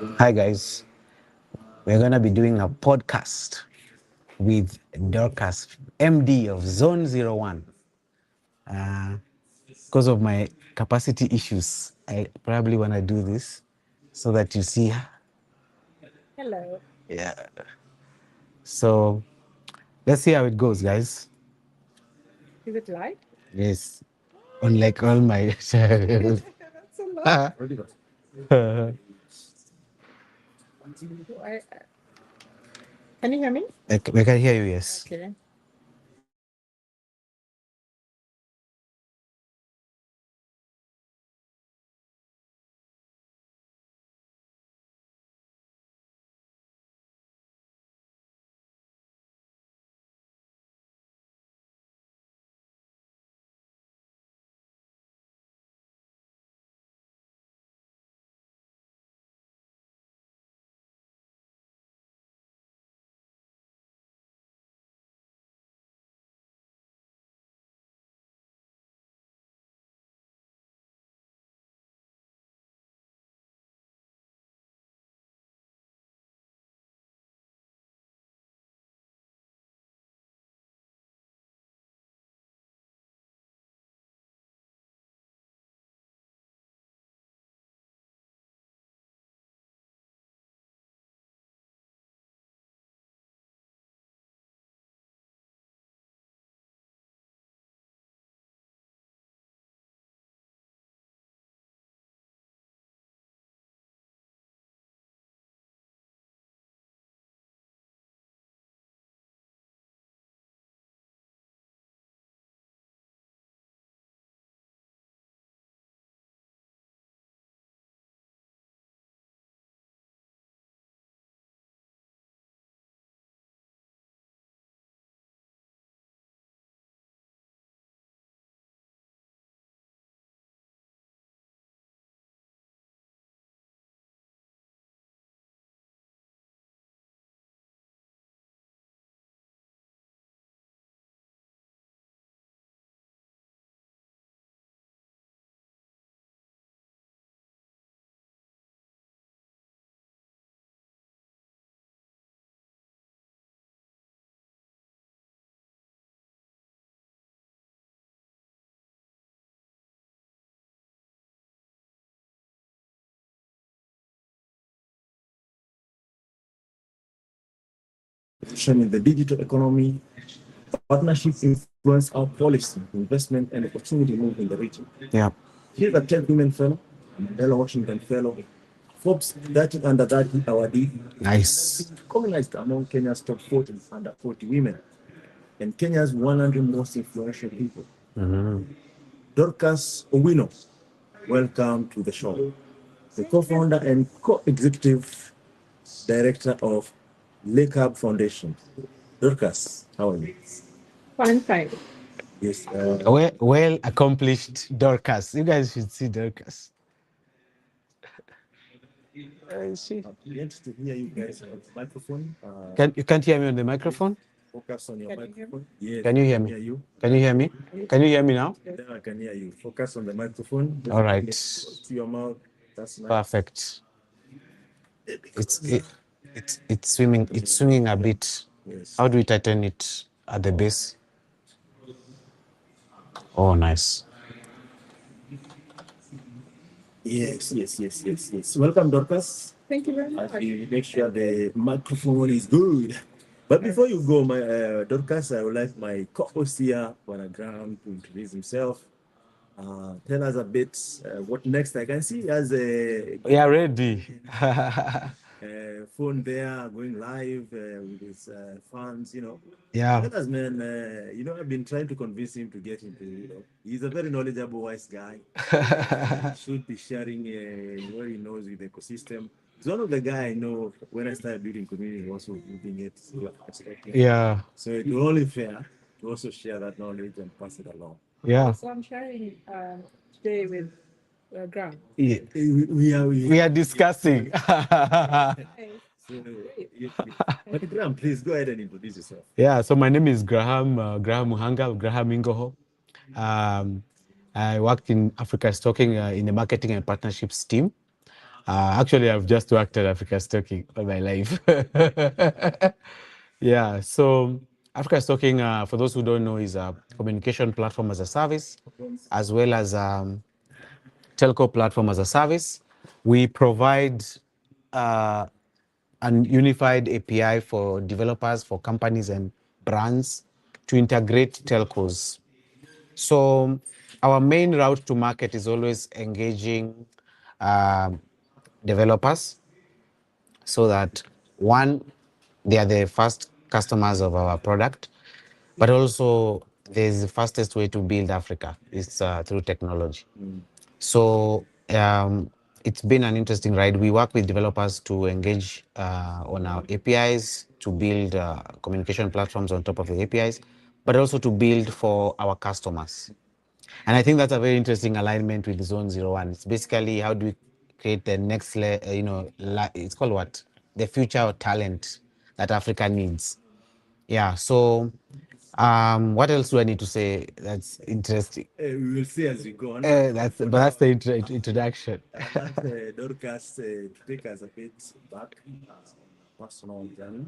Hi guys, we're gonna be doing a podcast with Dorcas, MD of Zone01. Because of my capacity issues, I probably wanna do this so that you see her. Hello. Yeah. So let's see how it goes, guys. Is it live? Yes. Unlike all my That's a lot. Can you hear me? we can hear you, yes. Okay. In the digital economy, partnership influence our policy, investment, and opportunity move in the region. Yeah. Here's a 10 Women Fellow, Mandela Washington Fellow, Forbes 30 under 30 awardee. Nice. Recognized among Kenya's top 40 under 40 women and Kenya's 100 most influential people. Dorcas Owino, welcome to the show. The co-founder and co-executive director of Lake Hub Foundation. Dorcas, how are you? Fine, fine. Yes. Well accomplished Dorcas. You guys should see Dorcas. Brilliant to hear you guys on the microphone. You can't hear me on the microphone? Focus on your Can you hear me? microphone. Yes, Can you hear I can me? hear you. Can you hear me? Can you hear me now? Now I can hear you. Focus on the microphone. Just All bring right. it close to your mouth. That's nice. Perfect. It's swimming. It's swinging a bit. Yes. How do we tighten it at the base? Oh, nice. Yes. Welcome, Dorcas. Thank you very I much. will make sure the microphone is good. But before you go, my Dorcas, I would like my co-host here, Graham, to introduce himself. Tell us a bit what next. I can see he has a We are ready. phone there going live with his fans, Yeah. Tell us, man, I've been trying to convince him to get into, he's a very knowledgeable, wise guy. Should be sharing what he knows with the ecosystem. He's one of the guy I know when I started building community, also building it. Yeah. So it will only fair to also share that knowledge and pass it along. Yeah. So I'm sharing today with Graham. Yeah. We We are discussing. Hey, So, but Graham, please go ahead and introduce yourself. Yeah, so my name is Graham Muhanga, Graham Ingoho. I worked in Africa Stocking in the marketing and partnerships team. Actually, I've just worked at Africa Stocking all my life. Yeah, so Africa Stocking, for those who don't know, is a communication platform as a service, as well as telco platform as a service. We provide uh, an unified API for developers, for companies and brands to integrate telcos. So our main route to market is always engaging developers so that one, they are the first customers of our product, but also there's the fastest way to build Africa is through technology. So it's been an interesting ride. We work with developers to engage on our APIs, to build communication platforms on top of the APIs, but also to build for our customers. And I think that's a very interesting alignment with Zone01. It's basically how do we create the next, it's called what? The future talent that Africa needs. Yeah. So, what else do I need to say? That's interesting. We will see as we go on. That's the introduction. I'd like Dorcas to take us a bit back on a personal journey,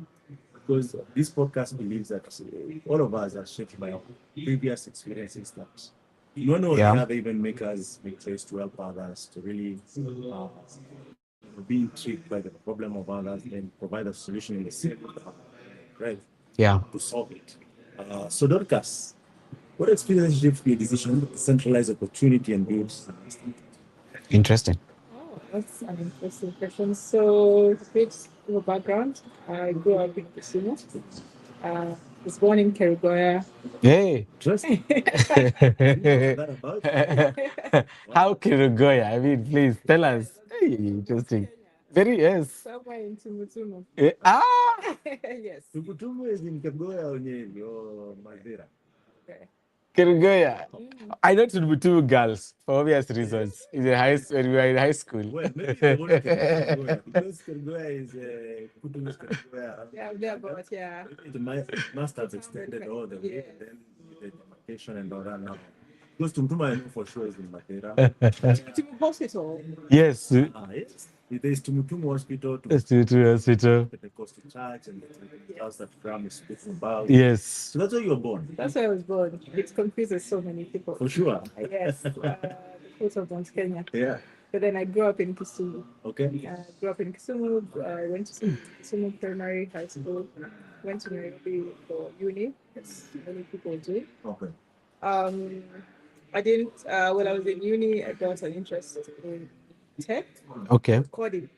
because this podcast believes that all of us are shaped by our previous experiences that none of Yeah. the other even make us make choice to help others, to really be intrigued by the problem of others, then provide a solution in the same right Yeah. to solve it. So Dorcas, what experience shaped your decision to centralize opportunity and build understanding? Interesting. Oh, that's an interesting question. So, a bit of a background. I grew up in Kisumu. Was born in Kerugoya. Hey. Interesting. That about How Kirugoya? I mean, please tell us. Hey, interesting. Very yes. Somewhere in Tumutumu. Yes. Tukutumu is in Kagoya or Nyeri or Madeira. Okay. Kirugoya. I know two girls for obvious reasons. In the when we were in high school. Well, maybe the one Kagoya, because Kagoya is Kutumu Kagoya. Yeah, there, but yeah. It must have extended all the way, and then with the demarcation and all that now. Because Tumtuma, I know for sure is in Madeira. Tumutumu Hospital. Yes. Yes. There is Tumutumu Hospital, Tumutumu Hospital. Pentecostal Church, and the house that Graham is speaking about. Yes. So that's where you were born. That's where I was born. It confuses so many people. For sure. Yes. The coast of Mount Kenya. Yeah. But then I grew up in Kisumu. Okay. Grew up in Kisumu. Went to Kisumu Primary High School. Went to Nairobi for uni, as many people do. Okay. I didn't. When I was in uni, I got an interest in tech, Okay. coding,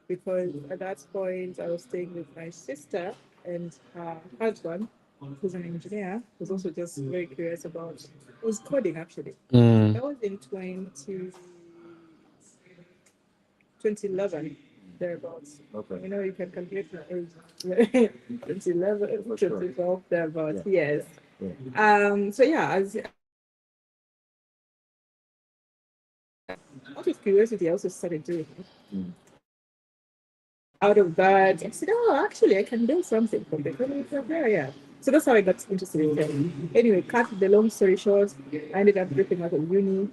because at that point I was staying with my sister and her husband, who's an engineer, was also just very curious about was coding actually. That was in 2011, thereabouts. Okay. You know, you can calculate my age. 2011, 2012, thereabouts. Yeah. Yes. Yeah. So yeah, as out of curiosity, I also started doing it. Out of that, I said, "Oh, actually, I can do something from there." Yeah. So that's how I got interested in tech. Anyway, cut the long story short, I ended up dropping out of uni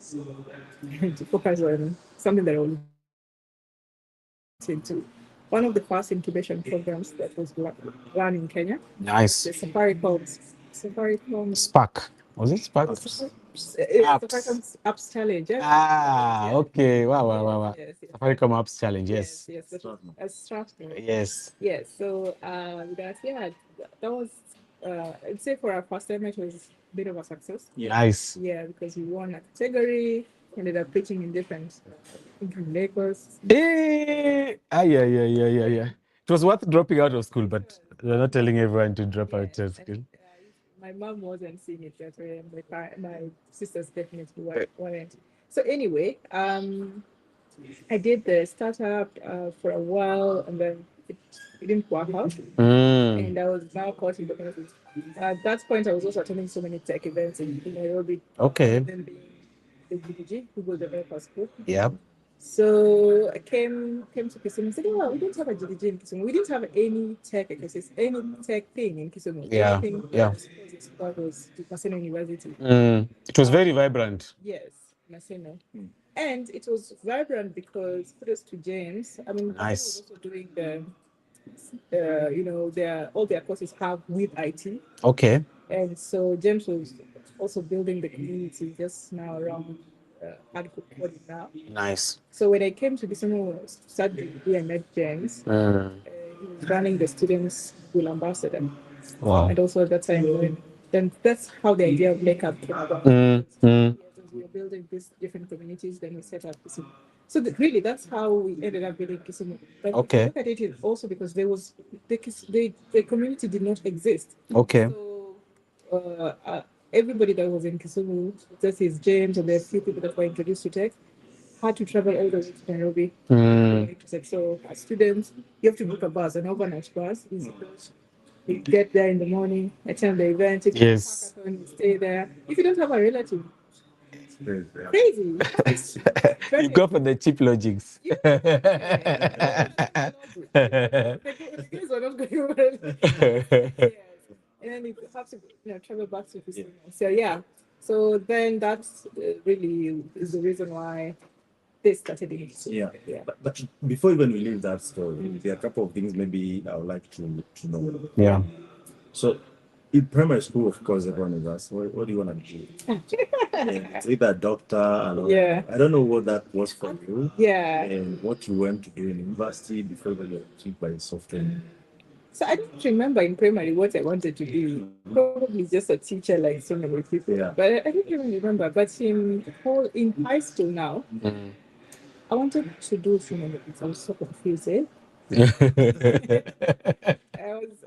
to focus on something that I was into. One of the first incubation programs that was run in Kenya, Nice. the Safaricom Spark. Was it Spark? Safaricom Apps Challenge. Yeah. Okay. Wow. Yes, yes. Safaricom Apps Challenge. Yes. Yes, that's a Strathmore. Yes. Yes, so that was I'd say for our first time it was a bit of a success. Nice. Yeah, because we won a category, ended up pitching in different income levels. Yeah. It was worth dropping out of school, but they're not telling everyone to drop out of school. My mom wasn't seeing it that way, and my sisters definitely weren't. So anyway, I did the startup for a while, and then it didn't work out. And I was now caught in the middle. At that point, I was also attending so many tech events in Nairobi. Okay. Then being the GDG, Google Developers Group. Yep. So I came to Kisumu and said, "Oh, we don't have a GDG in Kisumu. We didn't have any tech ecosystem, any tech thing in Kisumu. Yeah. Anything Yeah. that was Maseno University. It was very vibrant. Yes, Maseno. And it was vibrant because kudos to James. I mean, James was Nice. also doing their all their courses have with IT. Okay. And so James was also building the community just now around hardcore coding now. Nice. So when I came to Kisumu, started I met James. He was running the students' school ambassador. Wow. And also at that time, then that's how the idea of makeup came about. Yes, as we were building these different communities, then we set up Kisumu. So really, that's how we ended up building Kisumu. But if you Okay. look at it, it's also because there was the community did not exist. Okay. So everybody that was in Kisumu, just is James and there are a few people that were introduced to tech, had to travel all the way to Nairobi. So as students, you have to book a bus, an overnight bus. You get there in the morning, attend the event, you Yes. hackathon, you stay there. If you don't have a relative, Crazy. crazy. You go for the cheap lodgings. Yeah. The guys were not going well. Yes. And then you have to travel back to Kisumu. So yeah. So then that's really is the reason why they started it. Yeah. But before even we leave that story, there are a couple of things maybe I would like to know. Yeah. So in primary school, of course, everyone is asked, what do you want to do? It's either doctor, Yeah. I don't know what that was for you, Yeah. and what you went to do in university before you were intrigued by software. So I don't remember in primary what I wanted to be. Probably just a teacher like so many people. Yeah. But I don't even remember. But in high school now, I wanted to do so many things. I was so confused. Eh? I was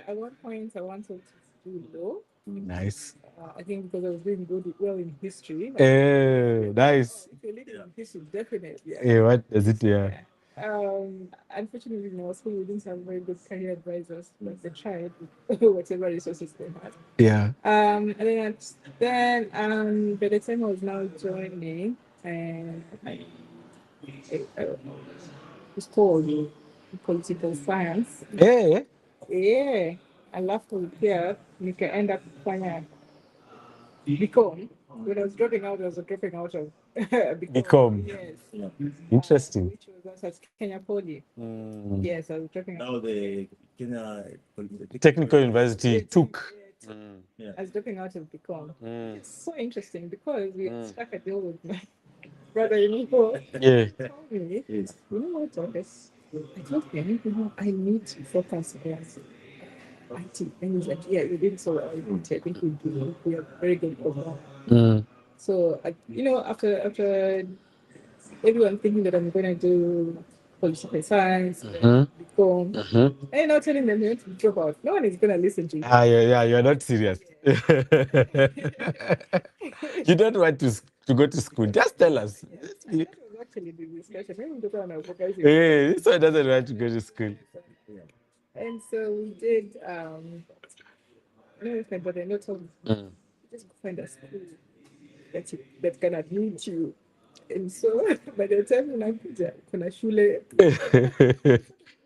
at one point I wanted to do law. Nice. I think because I was doing well in history. Nice. If you're leading in history, definitely. Hey, what does it? Yeah. Unfortunately, in our school, we didn't have very good career advisors, but they tried with whatever resources they had. Yeah. And then by the time I was now joining, and it's called political science. Hey. Yeah, alafu pia nikaenda kufanya BCom. When I was dropping out, I was dropping out of Become. Yes. Interesting. Which was at Kenya Poly. Yes, I was dropping out. Now the Kenya Technical University took. Yeah. I was dropping out of BCom. It's so interesting because we struck a deal with my brother-in-law. Yeah. He told me, Yes. you know what, Dorcas? I told him, I need to focus on IT. And he's like, yeah, you did so well. I think we are very good for. So, after everyone thinking that I'm going to do political science, become, and not telling them you want to drop out. No one is going to listen to you. Yeah, you're not serious. You don't want to go to school. Just tell us. And that was actually the discussion. Maybe the one I focus Hey, this one doesn't want to go to school. And so we did, with my brother-in-law told me, just go find a school that's gonna need you. And so by the time unakuja kuna shule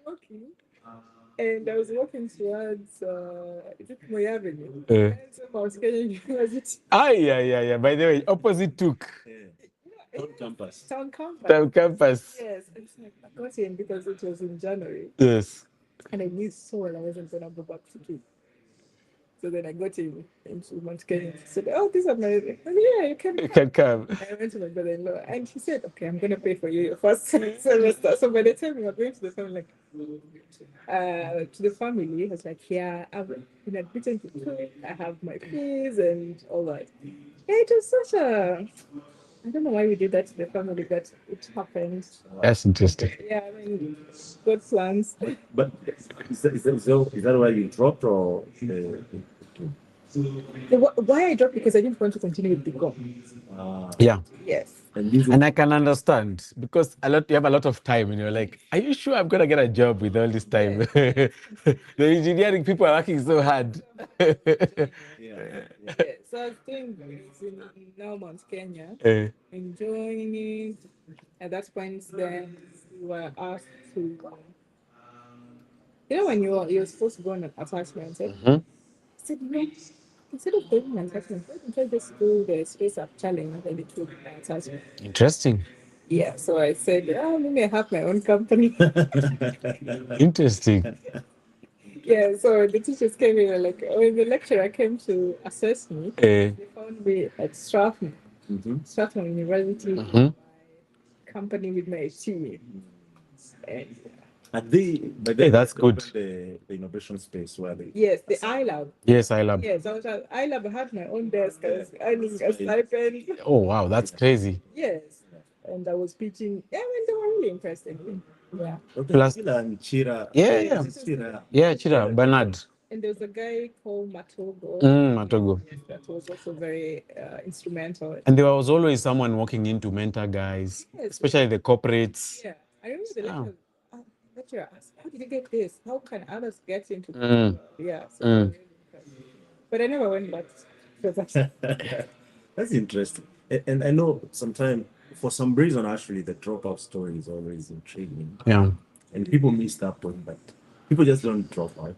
walking, and I was walking towards is it Moi Avenue? And so Mount Kenya University. Yeah. By the way, opposite took. Town campus. Town campus. Town campus. Yes. And so I got in because it was in January. Yes. And I knew so well I wasn't gonna go back to school. So then I got into Mount Kenya. She said, "Oh, these are my." Yeah, you can. You can come. I went to my brother-in-law, and he said, "Okay, I'm gonna pay for you your first semester." So by the time we were going to the family, I was like, "Yeah, I've been admitted to school. I have my fees and all that." Yeah, it was such a. I don't know why we did that to the family, but it happened. That's interesting. Yeah, I mean, good plans. But is that why you dropped or Why I dropped because I didn't want to continue with the goal. Yeah. Yes. And I can understand because you have a lot of time and you're like, are you sure I'm gonna get a job with all this time? The engineering people are working so hard. Yeah, so I was doing this in now Mount Kenya, enjoying it. At that point, then we were asked to, when you're supposed to go on an attachment, I said no. instead of going and attachment, I just do the space up challenge and it will be my attachment. Interesting. Yeah, so I said, oh, maybe I have my own company. Interesting. Yeah, so the teachers came in and like, when the lecturer came to assess me, Eh. they found me at Strathmore, Strathmore University, Mhm. my company with my team. And At but Hey, then that's they good. opened the innovation space where they. yes, the iLab. Yes, I love. Yes, I was at iLab. I had my own desk. I was earning a stipend. Oh wow, that's crazy. Yes, and I was pitching. Yeah, I mean, they were really interested. Yeah. Okay, Plus- Chila and Chira. Yeah, Yes, yeah. this is- Chira. Yeah, Chira, Bernard. And there was a guy called Matogo. Matogo. Yes, that was also very instrumental. And there was always someone walking in to mentor guys, Yes. especially the corporates. Yeah, I remember the Oh. lecturer asked, "How did you get this? How can others get into?" Yeah, so but I never went back. That's interesting. And I know sometimes, for some reason, actually, the dropout story is always intriguing. Yeah. And people miss that point, but people just don't drop out.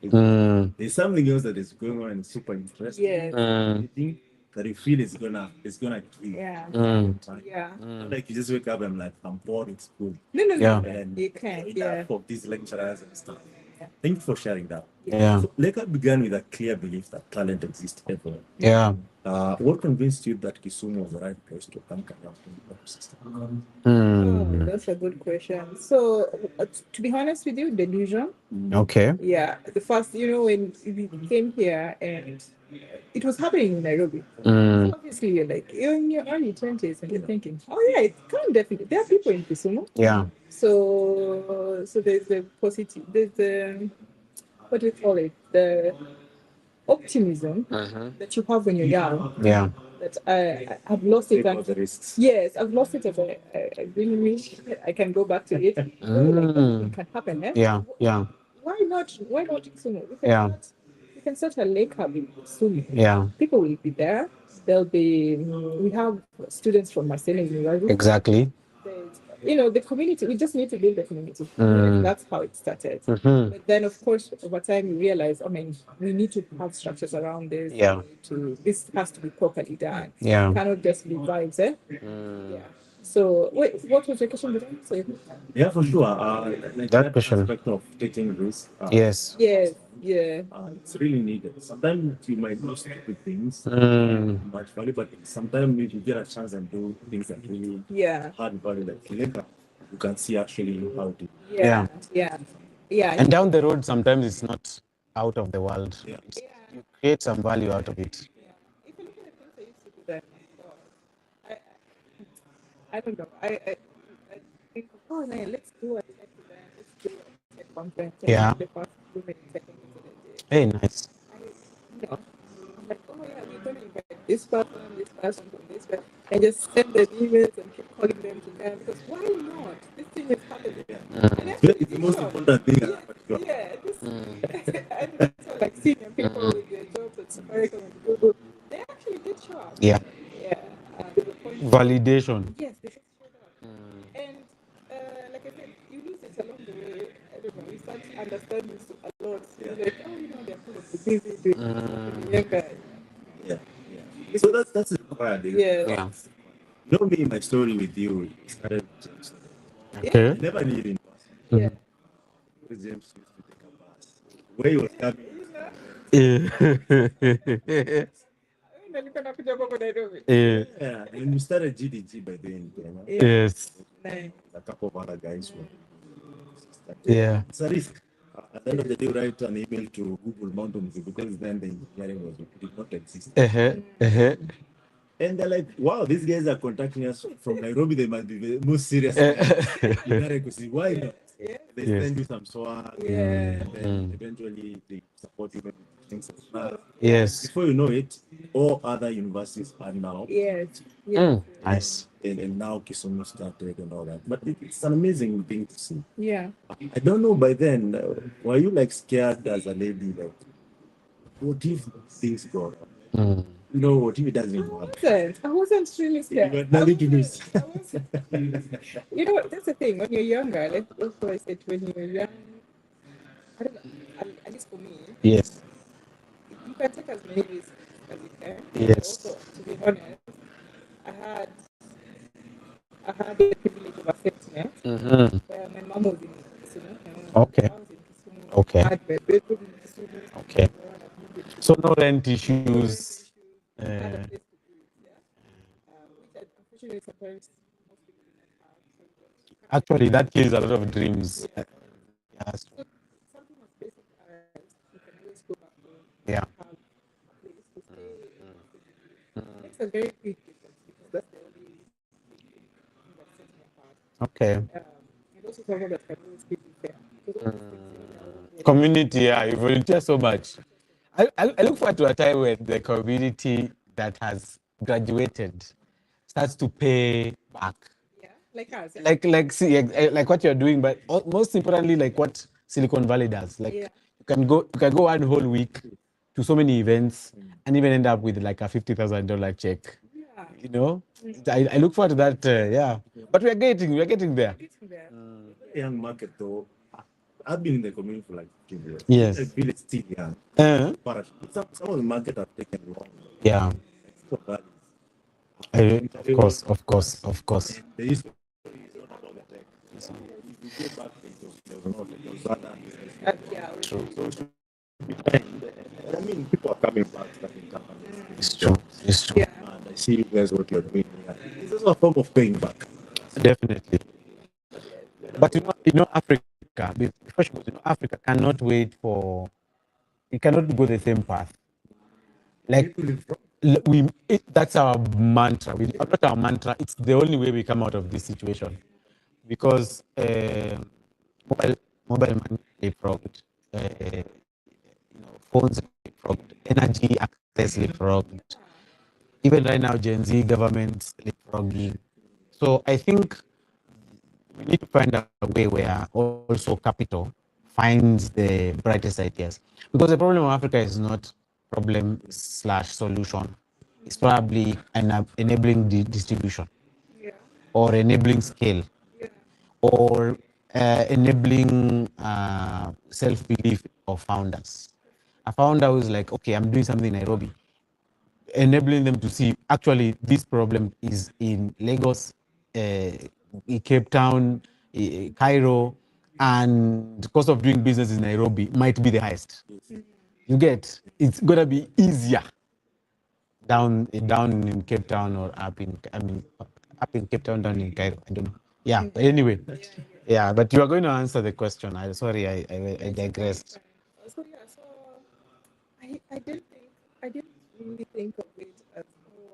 There's something else that is going on and super interesting. Yes. You think that you feel it's gonna kill you. Yeah. Time. Yeah. Not like you just wake up and like, I'm bored in school. No, no, Yeah. no. And You can't. enough Yeah. of these lecturers and stuff. Yeah. Thank you for sharing that. Yeah. So Leka began with a clear belief that talent exists everywhere. Yeah. What convinced you that Kisumu was the right place to anchor your ecosystem? Oh, that's a good question. So, to be honest with you, delusion. Okay. Yeah, the first, when we came here and it was happening in Nairobi. Mm. So obviously, you're in your early 20s and you're thinking, oh, yeah, it can definitely. There are people in Kisumu. Yeah. So there's the positive, there's the, what do you call it? The optimism that you have when you're young. Yeah. That I've lost it. Take all the risks. Yes, I've lost it. And I really wish I can go back to it. It can happen. Eh? Yeah. Yeah. Why not? Why not Kisumu? We can start a lake hub in Kisumu. Yeah. People will be there. There'll be. We have students from Marcelo University. Exactly. The community. We just need to build the community. That's how it started. But then, of course, over time, we realize. We need to have structures around this. Yeah. This has to be properly done. Yeah. It cannot just be vibes. Yeah. So, wait, what was your question again? Yeah, for sure. Like That question. aspect of taking risks. Yes. Yes. Yeah. It's really needed. Sometimes you might do stupid things, much value, but sometimes if you get a chance and do things that really hard value, like later, you can see actually how to. Yeah. Yeah. Yeah. And down the road, sometimes it's not out of the world. Yeah. You create some value out of it. If you look at the things I used to do then, I don't know. I think, oh man, let's do it. Let's do a tech conference. Yeah. The first women in tech conference. Hey, nice. I'm like, oh yeah, we're going to invite this person, this person. And just send them emails and keep calling them to them because why not? This thing is happening. It's the most important thing. And so like senior people with their jobs at Safaricom and Google, they actually did show up. Yeah. Yeah. Validation. Yes, they should show up. And like I said, you lose it along the way. I don't know, you start understanding a lot. You're like, oh, they're probably busy doing younger. Yeah. So that's required. Yeah. You know me, my story with you started. Okay. I never knew you in person. Yeah. James used to take a bus. Where he was coming. Yeah, when we started GDG by then, Yes. a couple of other guys were. Yeah. It's a risk. At the end of the day, write an email to Google Mountains because then the engineering did not exist. And they're like, wow, these guys are contacting us from Nairobi. They must be the most serious. Why not? They send you some swag. And then eventually they support you with things like that. Yes. Before you know it, all other universities are now. Yes. Nice. And now Kisumu started and all that. But it's an amazing thing to see. Yeah. I don't know by then, were you like scared as a lady? Like, what if things go wrong? No, what if it doesn't happen? I wasn't really scared. You got nothing to lose. That's the thing. When you're younger, that's what I said. When you're young, I don't know, at least for me, Yes. you can take as many risks as you can. Yes. Also, to be honest, I had I had the privilege of accepting it. Mm-hmm. My mom was in Kisumu. Okay. I was in Kisumu. Okay. I had my bedroom in Kisumu. Okay. The one that moved in So Kisumu. no rent No rent issues. issues. I had a Uh, place to live. Yeah. Which unfortunately sometimes most people do not have. So it was kind of actually, that kills a lot of dreams. yeah. Yes. So something as basic as you can always go back home Yeah. and have a place to stay comfortably makes a very big difference because that's the only thing that sets me apart. Okay. And also someone that can always give you fair because all these things in our own way. Community, yeah, you volunteer so much. I look forward to a time when the community that has graduated starts to pay back. Yeah, like us. Yeah. Like what you're doing, but most importantly, like what Silicon Valley does. Like Yeah. you can go one whole week to so many events and even end up with like a $50,000 check. Yeah. You know, I look forward to that. Yeah, but we're getting there. Getting there. Young market though. I've been in the community for like 15 years. Yes. I feel it's still young. Uh, But some of the market have taken long. yeah. Like, Silicon Valley Of course, of course, of course. There is not about the tech. So if you go back, there was no tech. There was other business. Yeah. True. So it should be fine. I mean, people are coming back, starting companies. It's true. It's true. Yeah. And I see you guys what you're doing. It's also a form of paying back. Definitely. But Africa, Africa cannot wait for. It cannot go the same path. Like that's our mantra. Not our mantra. It's the only way we come out of this situation, because mobile mobile money leapfrogged, phones leapfrogged, energy access leapfrogged. Even right now, Gen Z governments leapfrogging. So I think we need to find a way where also capital finds the brightest ideas. Because the problem of Africa is not problem/solution. It's probably an enabling distribution Yeah. or enabling scale Yeah. or enabling self-belief of founders. A founder who's like, okay, I'm doing something in Nairobi, enabling them to see actually this problem is in Lagos, Cape Town, Cairo, and the cost of doing business in Nairobi might be the highest. You get, it's gonna be easier down in Cape Town or up in Cape Town, down in Cairo. I don't know. Yeah, but anyway, yeah. But you are going to answer the question. Sorry, I digressed. So yeah, so I didn't really think of it as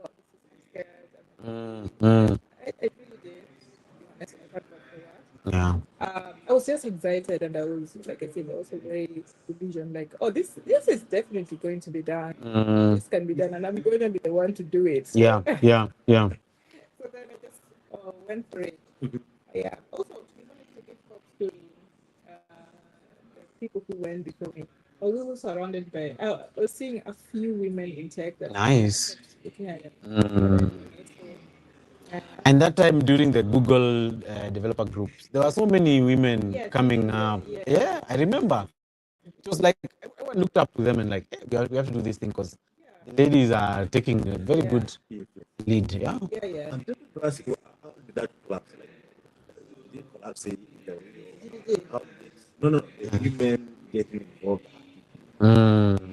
oh this is I'm scared. I really did. To be honest, when I thought about it. Yeah. I was just excited, and I was like I said, also very vision. Like, oh, this is definitely going to be done. This can be done, and I'm going to be the one to do it. So, Yeah. Yeah. Yeah. so then I just went for it. Yeah. Also, to be honest, I give props to the people who went before me. I was also surrounded by. I was seeing a few women in tech that Nice. kept looking at them. So, And that time during the Google developer groups, there were so many women yeah, coming up. yeah. Yeah, I remember. It was like everyone looked up to them and like, hey, we have to do this thing because the ladies are taking a very Yeah. good lead. Yeah. Yeah. I'm just to ask you, how did that collapse? Like, did it collapse? How did it? No, the women getting involved.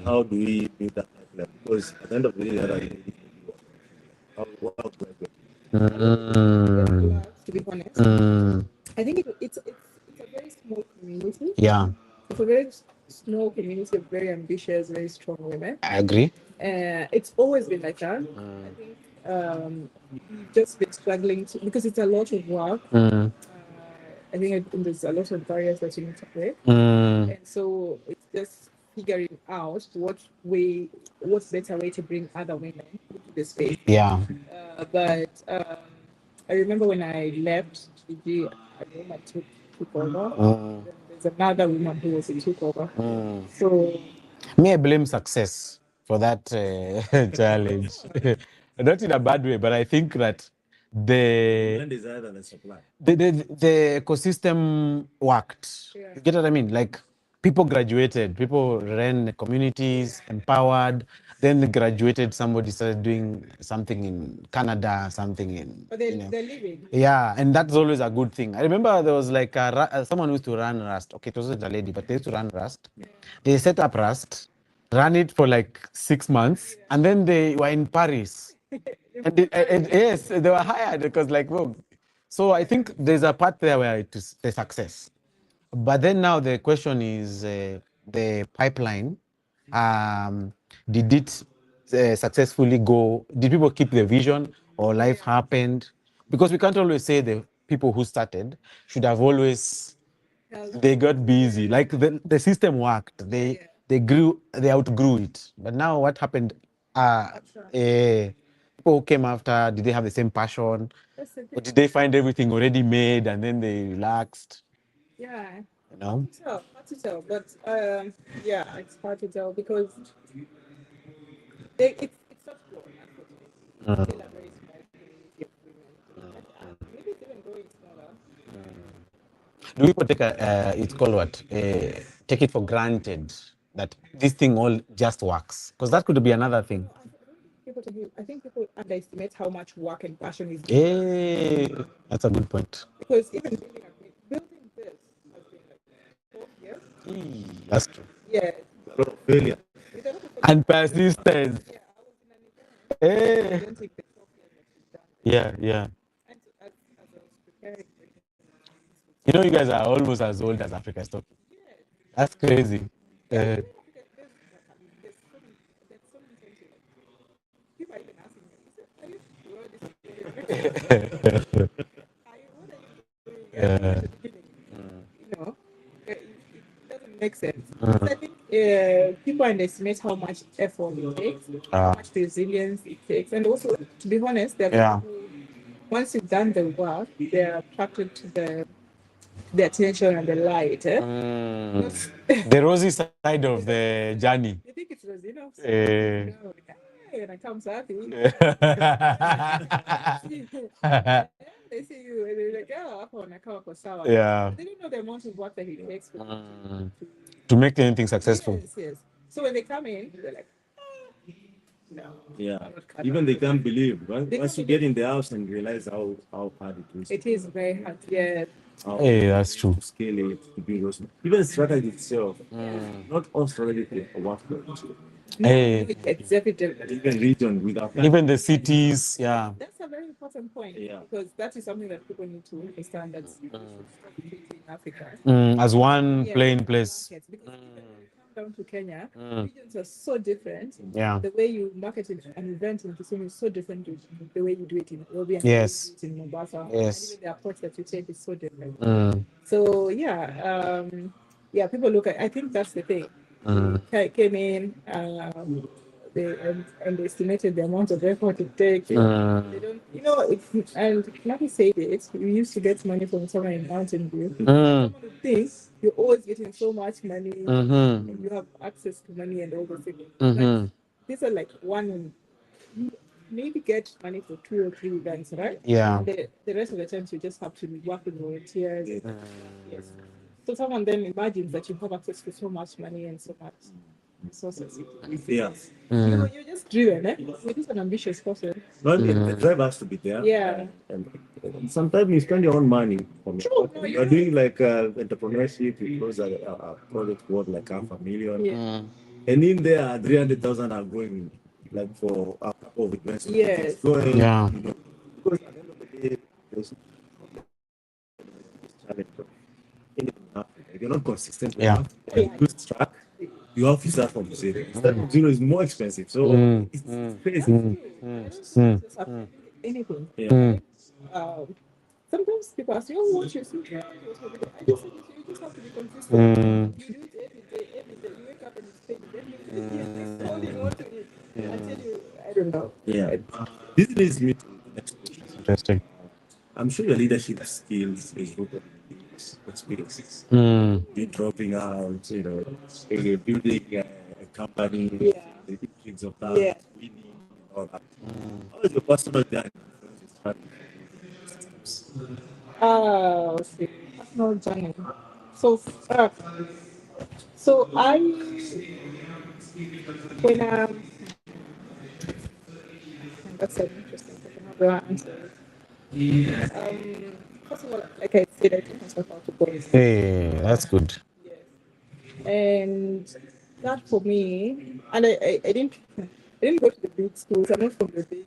How do we build that pipeline? Because at the end of the day, the other lady, how do I get? To be honest, I think it's a very small community. Yeah, It's a very small community of very ambitious, very strong women. I agree. It's always been like that. I think we've just been struggling because it's a lot of work. I think there's a lot of barriers that you need to break, and so it's just figuring out what better way to bring other women into the space. Yeah. But I remember when I left GG, a woman took over. Then there's another woman who also took over. So Me, I blame success for that challenge. Not in a bad way, but I think that the Demand is higher than the supply. the ecosystem worked. Yeah. You get what I mean? Like people graduated, people ran communities, empowered, Then they graduated, somebody started doing something in Canada, something in, But they're living. yeah, and that's always a good thing. I remember there was like someone who used to run Rust. Okay, it wasn't a lady, but they used to run Rust. They set up Rust, ran it for like 6 months, and then they were in Paris. And yes, they were hired because like, well, so I think there's a part there where it is the success. But then now the question is the pipeline. Um, did it successfully go? Did people keep the vision, or life happened? Because we can't always say the people who started should have always. They got busy. Like the system worked. They grew. They outgrew it. But now what happened? People who came after, did they have the same passion? Or did they find everything already made and then they relaxed? Yeah. You know? Hard to tell. But yeah, it's hard to tell because it's not growing, unfortunately. It's still a very small community of women. Maybe it's even growing smaller. Do people take it's called what? Take it for granted that this thing all just works? Because that could be another thing. I think people underestimate how much work and passion is That's a good point. because even building this has been like 12 years. That's true. Yeah. A lot of failure. And persistence. Yeah, I was in an event. Eh. I don't take the 12 years that we've done. Yeah. And as I was preparing for it, You know, you guys are almost as old as Africa Stock. That's crazy. there's so many, there's so many things here. People are even asking me, are you sure this is really what are you doing at the beginning? You know, it doesn't make sense. So I think people underestimate how much effort it takes, how much resilience it takes, and also, to be honest, there are people who, once you've done the work, they're attracted to the attention and the light. The rosy side of the journey. You think it's rosy, you know? When I come happy, they see you and they're like, oh, I want to come up with sour. Yeah. They don't know the amount of work that it takes for To make anything successful. Yes. So when they come in, they're like, no. Yeah. Even they can't believe. Once you get in the house and realize how hard it is. It is very hard, yeah. That's true. To scale it, to build those. Even strategy itself. Not all strategy work. It's evident. Even region without even the cities, yeah. That's a very important point. Yeah. Because that is something that people need to understand that in Africa. As one plain place. Because even when you come down to Kenya, regions are so different. Yeah. The way you market an event in Kisumu is so different to the way you do it in Nairobi and Yes. in Mombasa. Yes. And even the approach that you take is so different. So yeah, people look at. I think that's the thing. Came in, they underestimated the amount of effort it takes. They don't, and Naki said it. We used to get money from someone in Mountain View. Someone would think you're always getting so much money, and you have access to money and all those things. Like, these are like one. You maybe get money for 2 or 3 events, right? Yeah. And the rest of the times you just have to work with volunteers. Yes. So someone then imagines that you have access to so much money and so much resources. Yeah. You're just driven, eh? You're just an ambitious person. Well, the drive has to be there. Yeah. And sometimes you spend your own money. You're doing like entrepreneurship, you close a project worth like $500,000. Yeah. And in there, 300,000 are going like for a couple of events. Yes. Going, Yeah. Because at the end of the day, there's challenge. If you're not consistent, Yeah. you lose track. Your office are from zero. Zero is more expensive, so it's crazy. Anything. Yeah. Sometimes people ask you, oh, what's your secret? I just said you just have to be consistent. You do it every day. You wake up and you spend it. That's all you want to do. I tell you, I don't know. Yeah. This leads me to the next question. Interesting. I'm sure your leadership skills is rooted in these experiences. You're dropping out, you're building a company, the things of that, winning, and all that. How is your personal journey? See, personal journey. So I when That's an interesting question. How do I answer it? First of all, like I said, I teach myself how to code. Hey, that's good. Yes. And that for me, and I didn't go to the big schools. I'm not from the big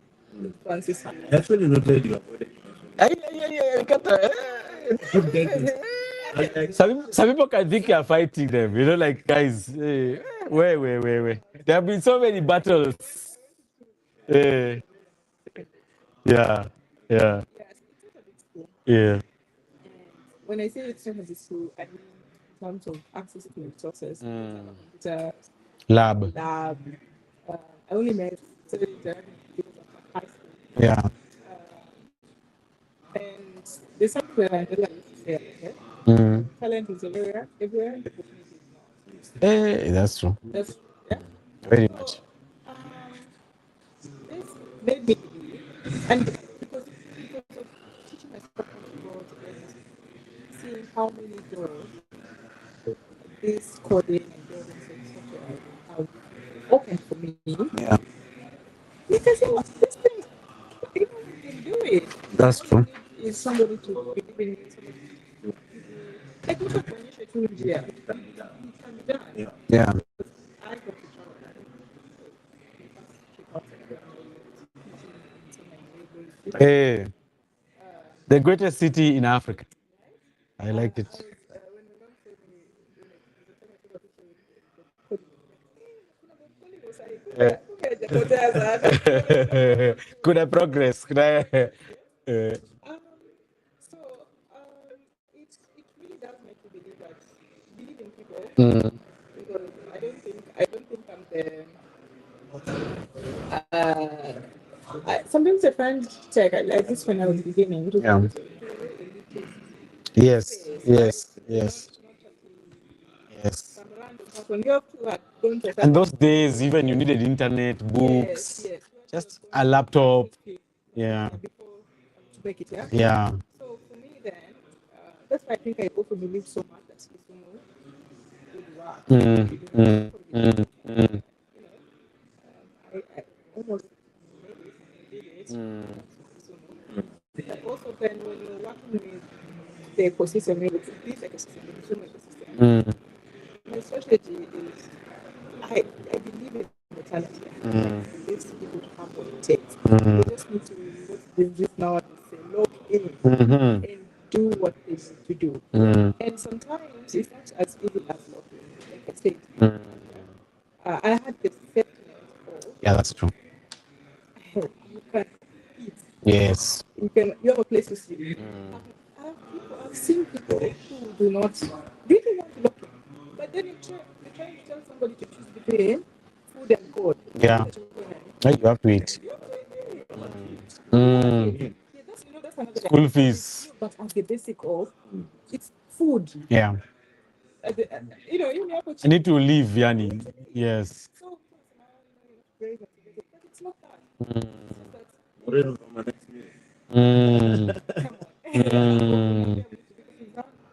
fancy schools. I actually noted you avoided Some people can think you're fighting them, like guys. Wait. There have been so many battles. Eh, yeah. Yes, it's not a big school. Yeah. And when I say it's not a big school, I mean in terms of access to resources, computer Lab. lab. I only met certain because of high school. Yeah. And there's something that I used to say, okay? Talent is everywhere, opportunity is not. Hey, that's true. That's yeah. Very So, much. um, this made me believe, and because of teaching myself how to code and seeing how many doors this coding and building software have opened for me. Yeah. Because it was this thing, anyone can do it. That's true. Is somebody to believe in it, somebody to like what when you should do here. It can be done. Yeah. I got to travel. Hey, the greatest city in Africa. I liked it. Could I progress? Could I? So it really does make you believe that believe in people because I don't think I'm the sometimes I find tech like this when I was beginning. It was Yeah. elitist Yes. space, Yes. Not Yes. some random person. You have to go into And those days, even you needed internet, books, yes. just a laptop. Yeah. Yeah. Before to make it, yeah. Yeah. So for me then, that's why I think I also believe so much that Kisumu would work. I almost made it. But also then when you're working with the ecosystem, with this ecosystem, the consumer ecosystem, my strategy is I believe in the talent here. I believe people to have what it takes. They just need to what this now say lock in and do what they need to do. And sometimes it's not as easy as locking. Like I said, I had the safety net of Yeah, that's true. you can eat, Yes. you have a place to sleep. I've seen people who do not really want to lock in, but then you're trying to tell somebody to choose between food and code. Yeah. Now you have to eat. Yeah, that's another School fees. but as the basic of it's food. Yeah. You have I need to leave, Yani. Yes. so very motivated, but it's not that. Moreno from my next meeting. Come on.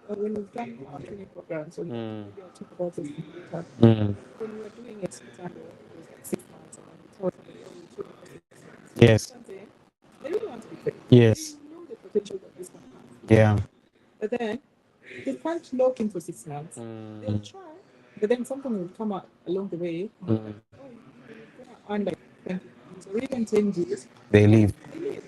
Because when we've done our training program, so maybe I'll talk about this later. When we were doing it, it was like 6 months, and we told somebody, oh, we told them for 6 months. Yes. Something, they really want to be trained. Yes. They know the potential that this one has. Yeah. But then they can't lock in for 6 months. They'll try, but then something will come up along the way. Oh, you're gonna earn like 20 Gs or even 10 Gs. They leave. They leave.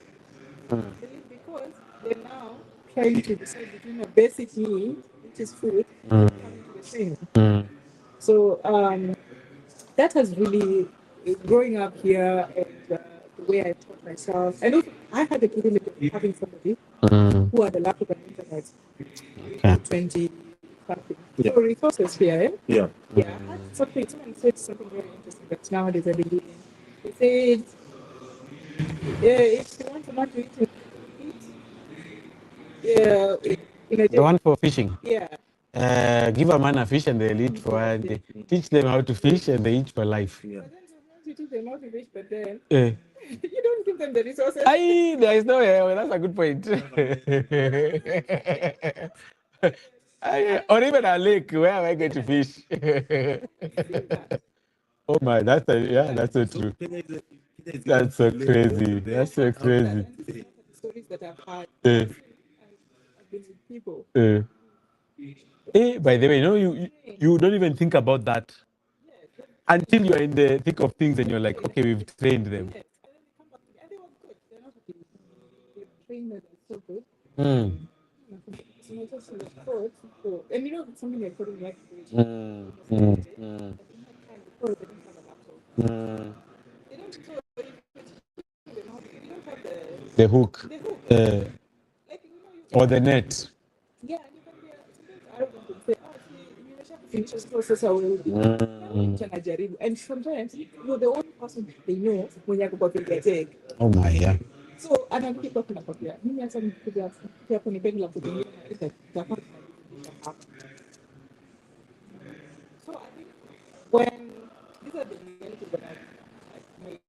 They leave because they're now trying to decide between a basic need, which is food, and coming to the training. So that has really growing up here and the way I taught myself. And also, I had the privilege of having somebody who had a laptop and internet. Okay. 20 something. So resources here. Eh? Yeah. Yeah. I had someone said something very interesting that nowadays I believe in. They said, yeah, if you want someone to eat, yeah, in a The day. one for fishing. Yeah. Give a man a fish and they'll eat for one day. Teach them how to fish and they eat for life. Yeah. But then sometimes you teach them how to fish, but then Eh. you don't give them the resources. Aye, there is no. That's a good point. Aye, or even a lake. Where am I going to fish? I've seen that. Oh my, that's so true. Kenya is That's so getting crazy. That's so crazy. Stories that I've had. Eh, I've been with people. eh. By the way, you don't even think about that until you're in the thick of things and you're like, okay, we've trained them. Yes. And then they come back to me and they were good. They're not happy. The trainer is so good. Mm, So I just was coach. So, and you know, something like putting like mm, mm, mm, before they didn't have a laptop. mm. They don't so if you don't have The hook. the hook. Uh, Like you know or the net. yeah, and you can be sometimes arrogant and say, oh see, nimesha finish this process already. Anajaribu. And sometimes you're the only person they know when you go to get it. Oh my, yeah. So anaandika kuna kofia. Mimi hata nikipiga pia kwenye begi la kutumia itakuwa so I think when these are the realities that I made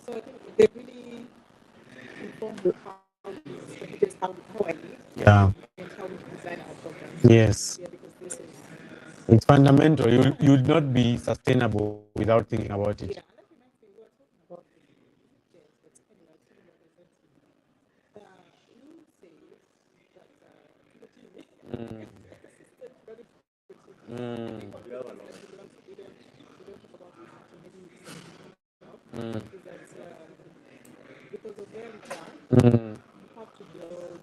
so I think they really inform the how strategies how I live Yeah. and how we design our programs. Yes. Yeah, because this is It's fundamental. You would not be sustainable without thinking about it. yeah, and that reminds me we were talking about yes, but anyway, you say that because of where we are, you have to build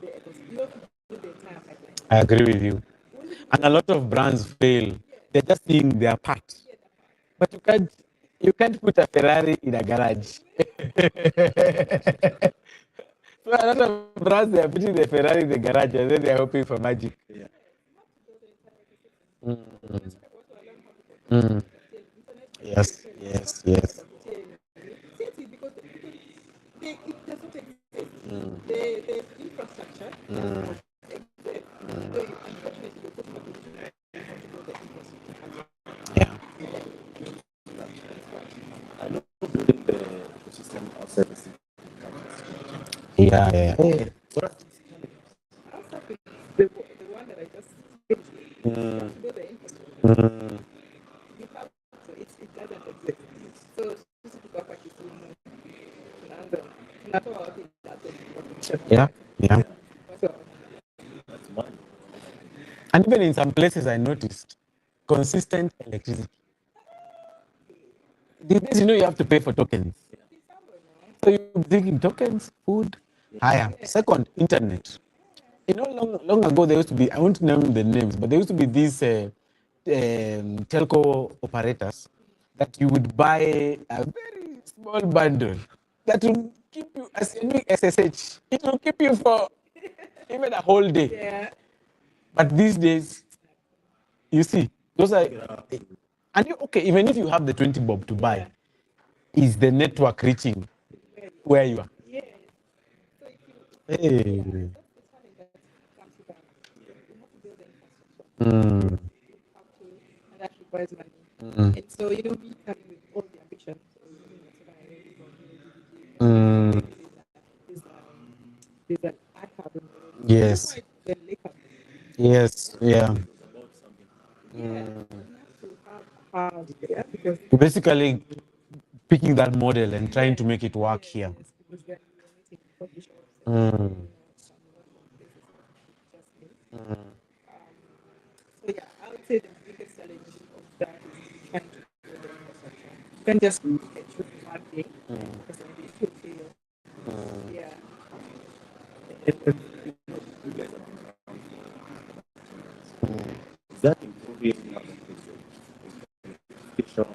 the ecosystem. You have to build the entire pipeline. I agree with you. And a lot of brands fail. They're just seeing their part. But you can't put a Ferrari in a garage. So a lot of brands they are putting the Ferrari in the garage and then they're hoping for magic. Yeah. Mm. Yes, yes, yes. See, because it doesn't exist. The infrastructure exists. So you, unfortunately, you put money to build the infrastructure. Yeah. Building the ecosystem outside the city. Yeah, yeah. The one that I just finished, you have to build the infrastructure. You have so it doesn't exist. So sisi tuko hapa Kisumu tunaanza tunatoa wapi data? Yeah, yeah. So And even in some places, I noticed consistent electricity. These days, you have to pay for tokens. So you're thinking tokens, food, higher. Second, internet. Long ago, there used to be, I won't name the names, but there used to be these telco operators that you would buy a very small bundle that will keep you, as you doing SSH, it will keep you for even a whole day. yeah, But these days, you see, those are, and okay, even if you have the 20 bob to buy, is the network reaching where you are? yeah. Hey. It's funny that comes to that. You have to build the infrastructure. Mm, You have to, and that requires money. And so we coming with all the ambition. So mm, there's an archive. yes, The lake yes, yeah. yeah, because Basically, picking that model and trying to make it work here. because then you're meeting coffee shops. Mm, So yeah, I would say the biggest challenge of that is trying to build the infrastructure. You can't just choose one thing because then it will fail. Yeah. Is that improving education?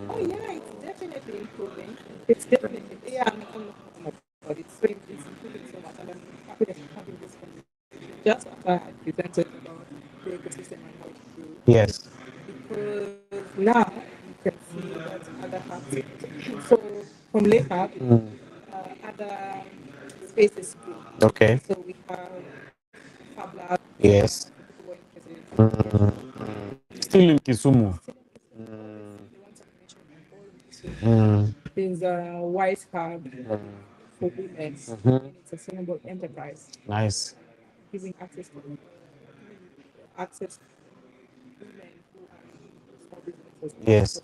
Oh yeah, it's definitely improving. It's definitely yeah. But it's improving so much, and I'm happy that you're having this conversation. Just after I presented about the ecosystem and how to do yes. because now you can see that other hubs. So from Lake Hub, other spaces too. Okay. So we have Fab Lab. Yes. Still in Kisumu. There's a Wise Hub for women in sustainable enterprise, Nice. giving access to women who small businesses. Yes.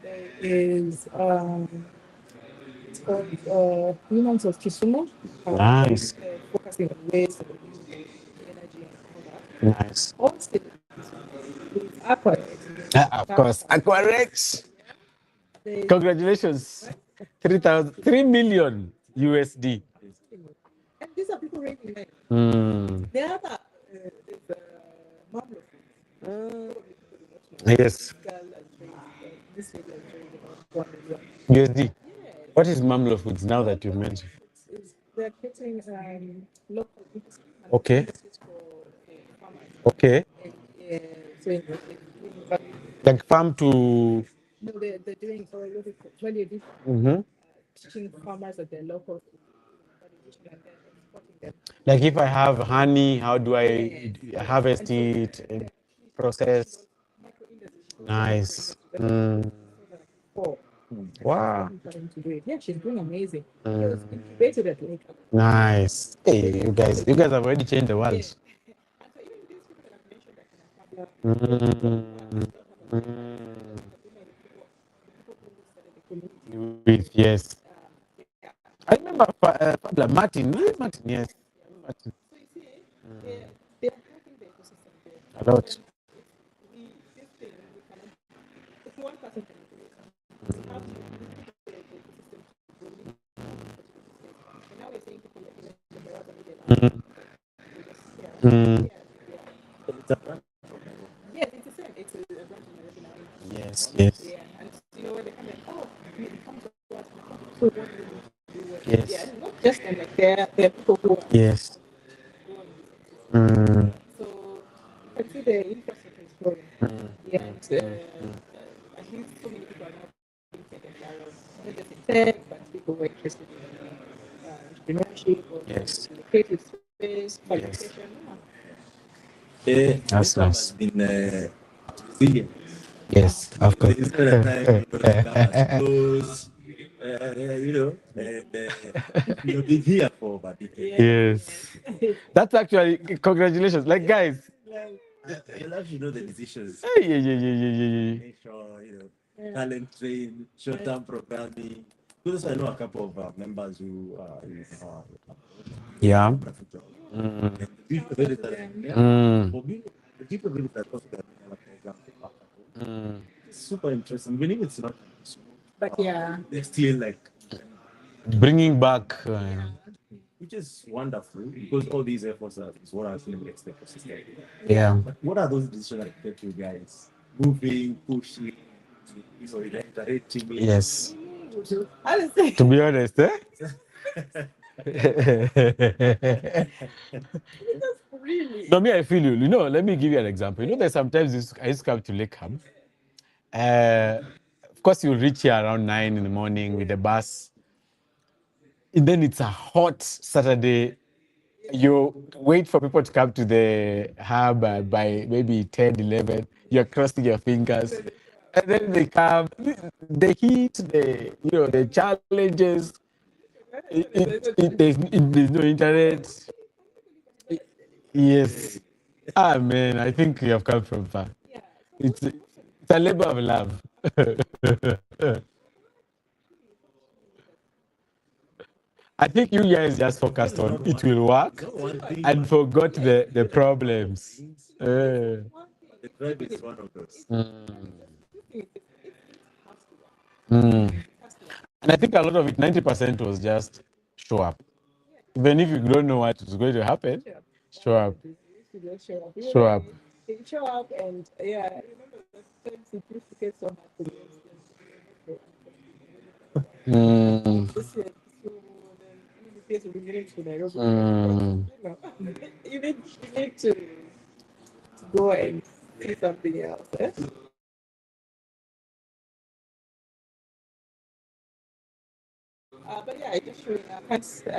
There is it's called Humans of Kisumu. Nice. Focusing on ways to reduce the energy and all that. Nice. Also, with Aquarex. Of course. Aquarex. They, Congratulations. 3 million USD. and these are people raising money. Mm. The other is Mamlo. Yes. Girl has raised, this lady has raised about 1 million. USD. What is Mamlo Foods now that you mentioned? They're getting local industry and Okay. industries for farmers. Okay. And, so in value. Like farm to. No, they're doing value addition, teaching farmers at their local value addition and then exporting them. Like if I have honey, how do I harvest it and process? Micro industry. Nice. For Wow. trying to do it. Yeah, she's doing amazing. It was incubated at Lake. Nice. Hey, you guys have already changed the world. And so even these people that I've mentioned that can have With yes. I remember Fabla Martin. Martin, yes. Martin. so you see, they're helping the ecosystem there. A lot. This thing, we cannot, if one person can do it, we have to use the ecosystem to grow it. And now we're seeing people like in the Baraza Media Lab. It's a brand. Yes, it's the same. It's a branch of Nairobi now. Yes, yes. Yeah, and you know when they come like, oh, you come to us, so what do you do? Yes. Yeah, and not just them, like they're people who are Yes. so I see the infrastructure is growing. Yeah, and, at least so many people are now being taken care of, not just in tech, but people who are interested in entrepreneurship or Yes. in the creative space, qualification. That's Income nice. has been resilient. Yes, of course. It's not a time income has closed, and you've been here for over a decade. Yes. That's actually congratulations. Like guys. You'll have to know the decisions. Hey, yeah. Make sure, talent train, short-term programming. Because I know a couple of members who Yeah. and the people really that the people really that also got a program to back at home. It's super interesting. Even if it's not But yeah, they're still like Bringing back. which is wonderful because all these efforts is what I feel makes the ecosystem. Yeah. But what are those decisions that get you guys moving, pushing, iterating? Yes. honestly, To be honest, eh? really. No, me, I feel you. You know, let me give you an example. You know, there's sometimes I used to come to Lake Hub. Of course, you reach here around 9 in the morning with the bus. And then it's a hot Saturday. You wait for people to come to the hub by maybe 10, 11. You're crossing your fingers. And then they come, the heat, the challenges. There's no internet. Yes. Ah, man, I think you have come from far. It's a labor of love. I think you guys just focused on it will work and forgot the problems. The tribe is one of those. And I think a lot of it, 90% was just show up. Even if you don't know what is going to happen, show up. Show up. They show up and yeah, I remember that times it used to get so hard to get this year, so then in the case of getting to Nairobi, you need to go and see something else. Eh? But yeah, I just showing up. Can't stick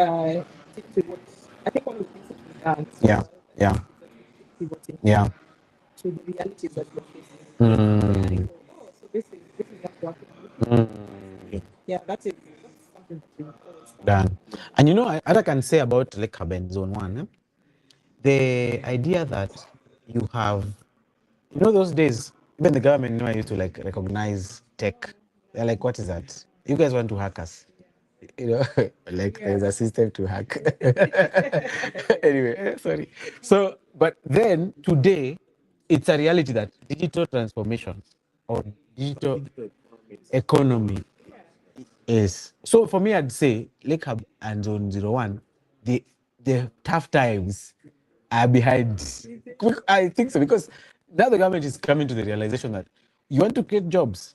to what I think one of the things that we've done. Yeah. Yeah. Pivoting Yeah. to the realities that we're facing. Oh, so this is not working. Yeah, that's it. That's something that we always start. Done. And you know, what I can say about Lake Zone 1, the idea that you have You know, those days, even the government never used to like recognize tech. They're like, what is that? You guys want to hack us? You know, like there's a system to hack. Anyway, sorry. So, but then today, it's a reality that digital transformation or digital economy is. So for me, I'd say Lake Hub and Zone 01, the tough times are behind. I think so because now the government is coming to the realization that you want to create jobs,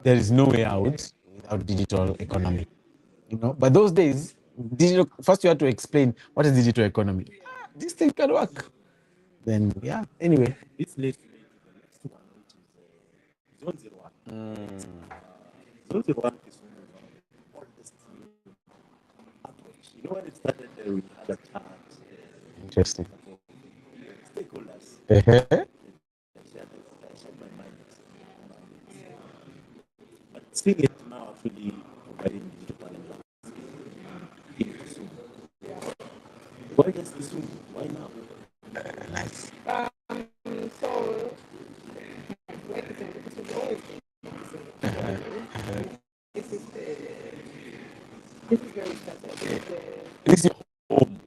there is no way out without digital economy. You know, but those days, digital first you have to explain what is digital economy. This thing can work. Then yeah. Anyway, This leads me to the next one, which is Zone 01. Zone 01 is one of the oldest approach. You know, when it started, we had a chat, interesting. stakeholders. Uh-huh. I shared my mind. But seeing it now actually providing digital talent is soon. Why just this soon? Why now? Nice. So, like I said, this is always this is the this is where we started. This is the This is home.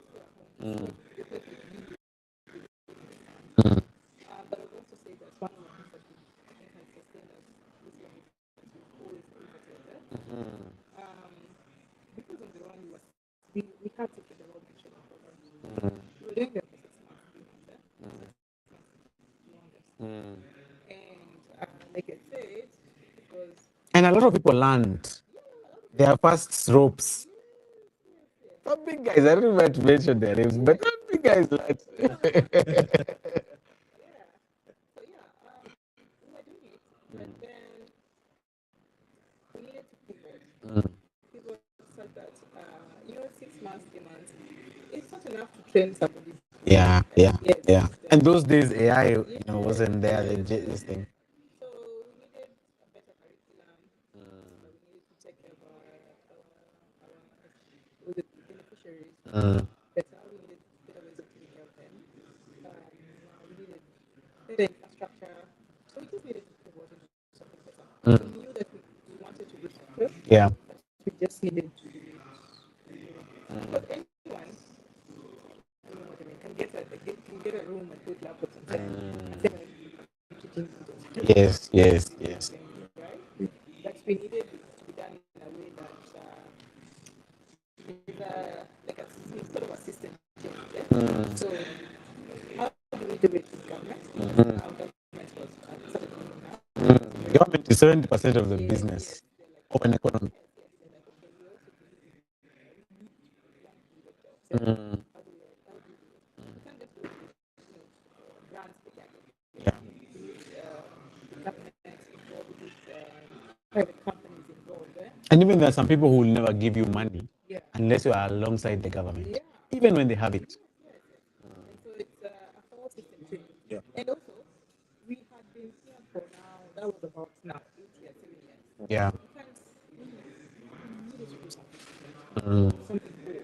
but I would also say that one of the things that I think has sustained us this long is that we've always innovated. Because of the one we had to the road training program. We were doing them for 6 months, 3 months, and like I said, it was And a lot of people learned their first ropes. Some big guys, I don't know where to mention their names, but some big guys learned. so yeah, we were doing it, but then we needed to pivot such that 6 months, 3 months, it's not enough to train somebody. Yeah, yeah, Yes. yeah. And those days, AI, wasn't there. This thing. So we needed a better curriculum. We needed to take care of our beneficiaries better. We needed better ways of taking care of them. We needed better infrastructure. So we just needed to pivot into something better. We knew that we wanted to restructure. Yeah. We just needed to do it. But anyone, can get a room and put laptops and say, Yes, yes, yes. right? But we needed it to be done in a way that is like a sort of a system change. So how do we do it with government? Our government was started doing now. Government is 70% of the business. Open economy. Yeah. Private companies involved. And even there are some people who will never give you money Yeah. unless you are alongside the government, Yeah. even when they have it. And so it's a whole system change. Yeah. And also, we had been here for now, that was about now 8 years, 7 years. Yeah. Sometimes we needed to do something good.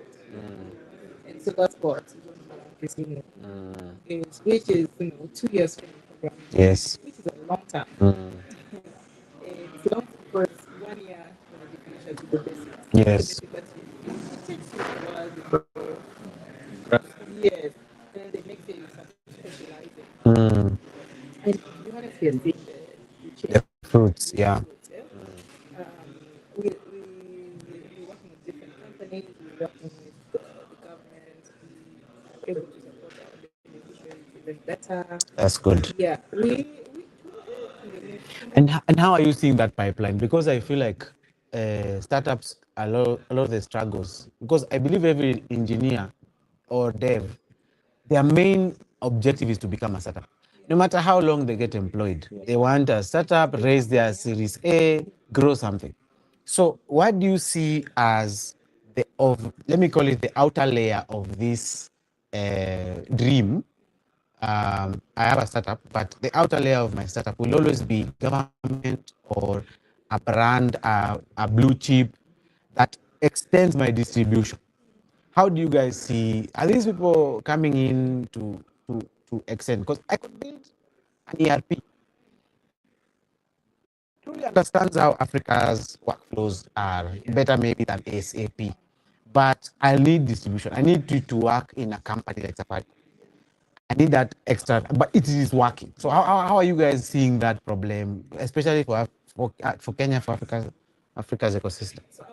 And so that's what is which is 2 years training program, Yes. which is a long time. It's long because 1 year when you finish as the basics. Yes. The basics, but it takes you a while before yes, then they make you start specializing. And to be honest, we are seeing the change. The fruits. Yeah. We're working with different companies, we're working with the government, we are able to support our beneficiaries even better. That's good. Yeah, And how are you seeing that pipeline? Because I feel like startups a lot of the struggles. Because I believe every engineer or dev, their main objective is to become a startup. No matter how long they get employed, they want a startup, raise their Series A, grow something. So, what do you see as let me call it the outer layer of this dream? I have a startup, but the outer layer of my startup will always be government or a brand, a blue chip that extends my distribution. How do you guys see? Are these people coming in to extend? Because I could build an ERP fully understands how Africa's workflows are better maybe than SAP, but I need distribution. I need to work in a company like Safari. I need that extra, but it is working. So how are you guys seeing that problem, especially for Kenya, for Africa's ecosystem? So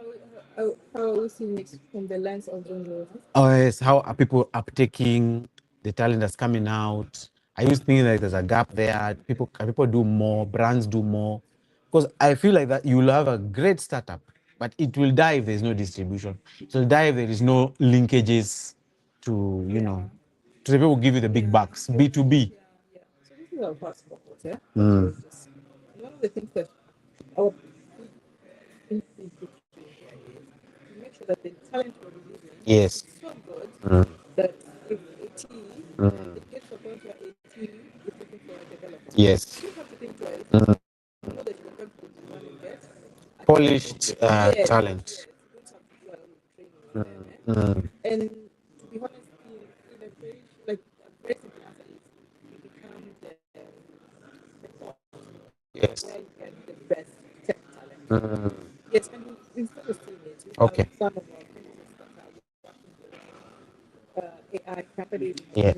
how are we seeing it from the lens of Zone01? Oh yes, how are people uptaking the talent that's coming out? Are you thinking like there's a gap there? People do more, brands do more? Because I feel like that you'll have a great startup, but it will die if there's no distribution. It will die if there is no linkages to, to the people who give you the big bucks, B2B. Yeah. So this is our first purpose, yeah? Mm. One of the things that our big here is to make sure that the talent we're releasing Yes. is so good Mm. that if a team, it gets to a point where a team is looking for a developer. Yes. You don't have to think twice. Mm. You know that you're going to want to get Polished yes, talent. yes. You don't have to do a lot of training with them. Mm. And to be honest, in a very like a very simple answer is you become the port Yes. where you get the best tech talent. Mm. Yes, and we started seeing it. We Okay. have some of our businesses that are working with AI companies. Yeah.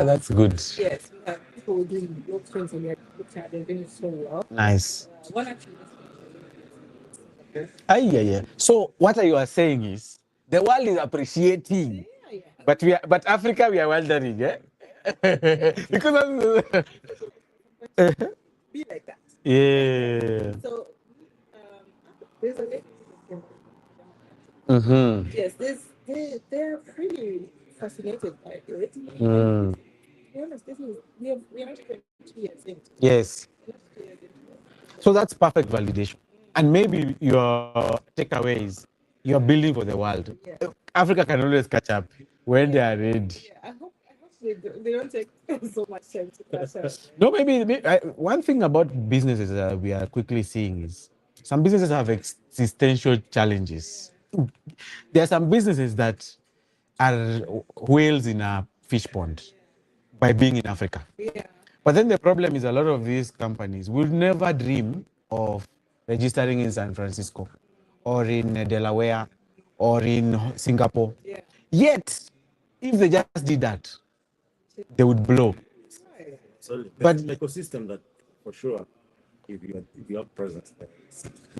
That's good. Yes, we have people doing blockchains and they're looking at they're doing it so well. Nice. One actually Yeah. So what you are saying is the world is appreciating, yeah. but Africa we are wondering, eh? Because Be like that. yeah. So there's a lady. Mm-hmm. Yes, they're pretty fascinated by it. Mm. To be honest, we are not even 2 years into. Yes. We're not 2 years into it. So that's perfect validation. And maybe your takeaway is you're building for the world. Yeah. Africa can always catch up when they are ready. Yeah, I hope they don't take so much time to catch up. No, one thing about businesses that we are quickly seeing is some businesses have existential challenges. There are some businesses that are whales in a fish pond by being in Africa. Yeah. But then the problem is a lot of these companies will never dream of registering in San Francisco or in Delaware or in Singapore. Yeah. Yet, if they just did that, they would blow. So But- there's an ecosystem that for sure, if you have presence there,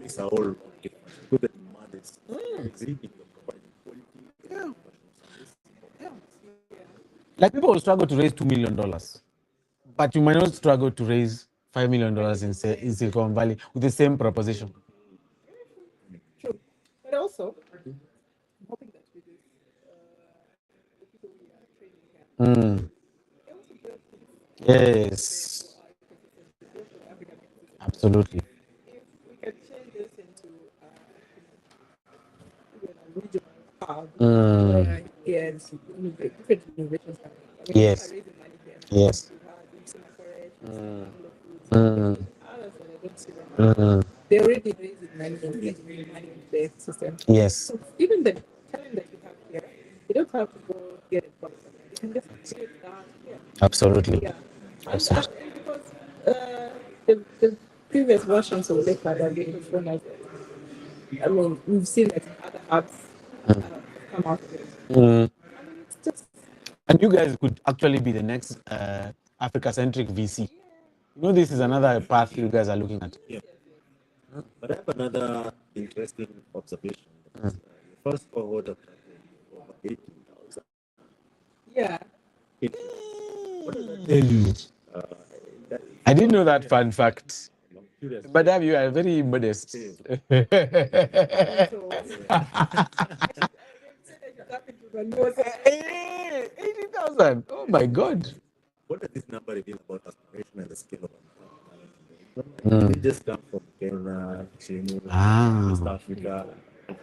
it's a whole different. Because the demand is exceeding your providing quality. Like people will struggle to raise $2 million, but you might not struggle to raise $5 million in Silicon Valley with the same proposition. True. But also, I'm hoping that with this, the people we are training here, Mm. they also build things Yes, for African ecosystem. absolutely. If we can change this into a regional hub where yes, different innovations happening. I mean, Yes. people are raising money here. Yes. We have in Singapore, foods, Mm. others that I don't see them. Mm. They're already raising money and getting money into the system. Yes, So even the talent that you have here, you don't have to go get it from somewhere. You can just create that here. absolutely. Yeah. Absolutely. And because the previous versions of Leopard have been performed. I mean, we've seen that other apps come out of it. Mm. It's just And you guys could actually be the next Africa-centric VC. This is another path you guys are looking at. Yeah. But I have another interesting observation. The first cohort of over 18,000. yeah. What does that tell you? That I didn't know that fun fact. I'm curious. But you are very modest. So, Hey, 80,000. Oh my God. What does this number reveal about aspiration and the scale of talent? They just come from Kenya, China, East Africa.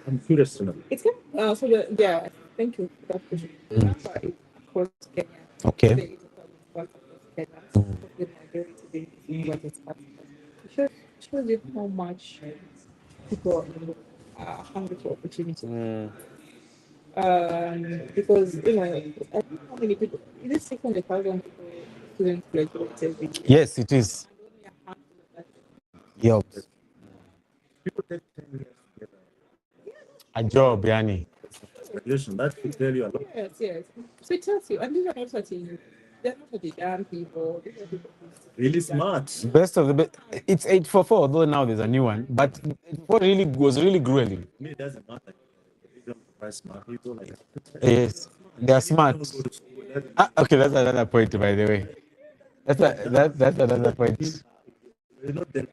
I'm curious to know. it's so yeah, thank you for that question. The number is across Kenya. Okay. The 80,000 was across Kenya. The majority being what is Africa. It shows you how much people are hungry for opportunity. Because I don't know how many people. It is 600,000 people students graduate every year. Yes, it is. And only a handful of that Yup. People take 10 years to get A job, yani. graduation. That should tell you a lot. Yes, yes. So it tells you, and these are not such a, they're not such a dumb people. These are people who's Really smart. Best of the best. It's 844, although now there's a new one. But what really was really grueling. Me, it doesn't matter. You don't provide smart people like Yes, they are smart. go to school. Okay, that's another point, by the way. That's another point. You're not there.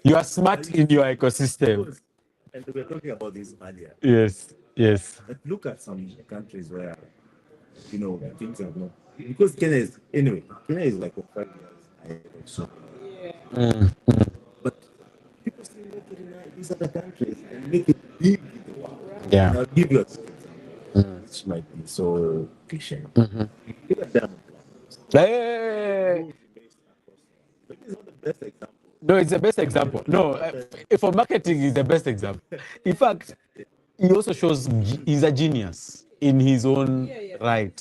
You are smart in your ecosystem. And we were talking about this earlier. Yes, yes. But look at some countries where, things are not. Because Kenya is, anyway, Kenya is like 5 years ahead or so. yeah. But people still make it in these other countries and make it big in the world. Yeah. And I'll give you a example, which might be so cliche. Look at Diamond Platnumz. Hey! But it's not the best example. No, it's the best example. No, for marketing, it's the best example. In fact, he also shows he's a genius in his own Yeah, yeah. right.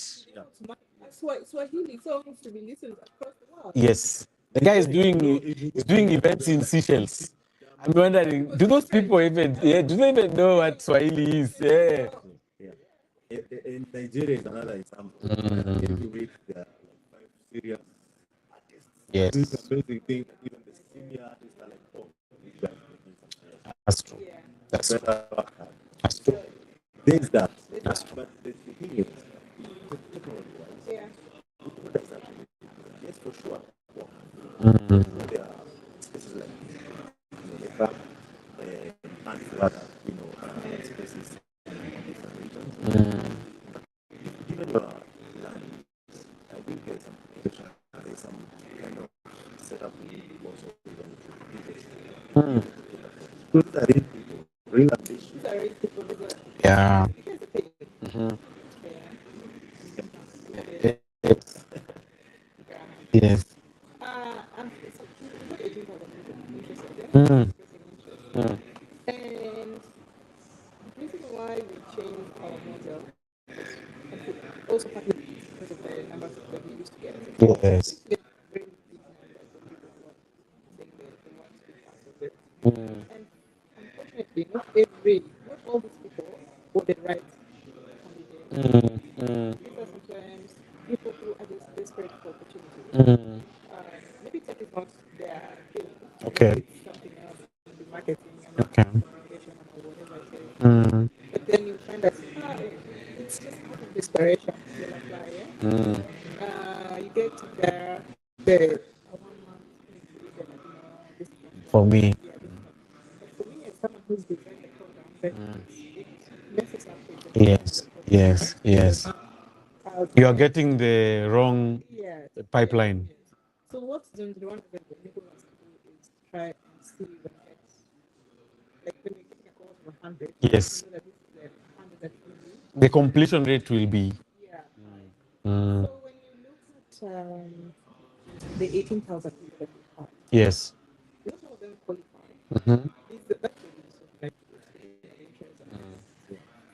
Swahili songs to be listened across the world. Yes, the guy is doing events in Seychelles. I'm wondering, do those people even do they even know what Swahili is? Yeah. Yeah. In Nigeria is another example. Heavyweight, there are like 5 serious artists. Yes. Doing some amazing things. Even the senior artists are like, oh, these guys are doing something That's true. Yeah. That's true. better work hard. That's true. There's that. That's true. But the thing is, technology-wise, Yeah. what does that really do? Yes, for sure. There are spaces like the park and other, spaces in different regions. Even your land, I think there's some education, there's some kind of setup also even schools are real people, real ambition. Sorry, people who are- Yeah. here's the thing. Yes. I'm so what do you think about interested? Mm. And the reason why we changed our model also partly because of the numbers that we used to get. Yes. We get very big numbers of people who are saying they want to be part of it. And unfortunately, not all these people were the right candidates. These are sometimes people who are just desperate for opportunity. Maybe tech is not their thing. Okay. Maybe it's something else, maybe marketing and Okay. communication or whatever it is. But then you find that it's just out of desperation. You'll apply, yeah? You get there, the 1 month, this For me. for me, as someone who's designed the program, then it messes up with Yes. Yes. Yes. how You are getting the wrong yes. pipeline. So what Zone01 people wants to do is try and see when it's like when you're getting a call of 100. Yes. You know that this is the 100 that you need. The completion rate will be. Yeah. Mm. So when you look at the 18,000 people that we have, Yes. not all of them qualify. Mm-hmm. It's the best way to like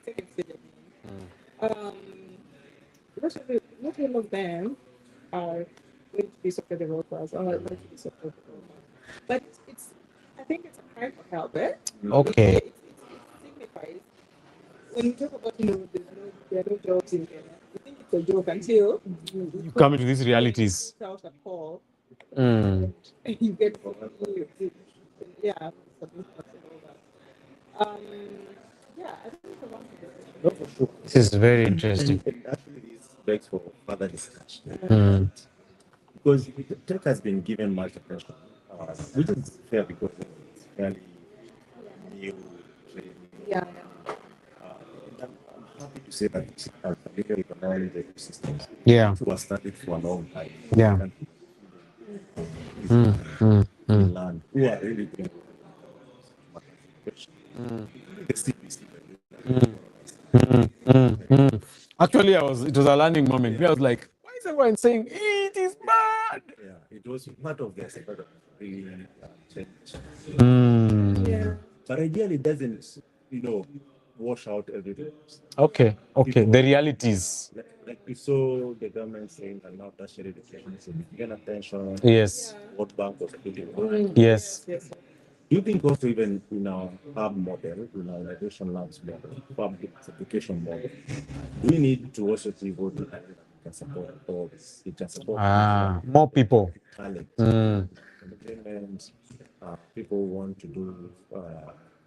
second stage. Not all of them are going to be software developers or going to be software developers. But I think it's a cry for help, eh? Okay. It signifies when you talk about there are no jobs in Kenya. You think it's a joke until you Come into these realities. put out a call Mm. and you get yeah, submit and all that. Yeah, I think it's a long conversation. No, for sure. This is very interesting. And actually, this begs for further discussion. Mm. Because tech has been given much attention, which is fair because it's fairly new training. Yeah. And I'm happy to say that particularly the knowledge ecosystems Yeah. who are started for a long time. Yeah. Land who are really doing the CPC. Actually, it was a learning moment. I was like, why is everyone saying it is bad? Yeah, it was part of their setup really change. Yeah. But ideally, it doesn't, wash out everything. Okay. The realities. Let like you saw the government saying that now tertiary education is significant attention. Yes. World Bank was putting Yes. Yes. Do you think also even in our hub model, in our innovation labs model, public education model, do we need to also pivot to that it can support adults, it can support More people. talent, Mm. entertainment, people who want to do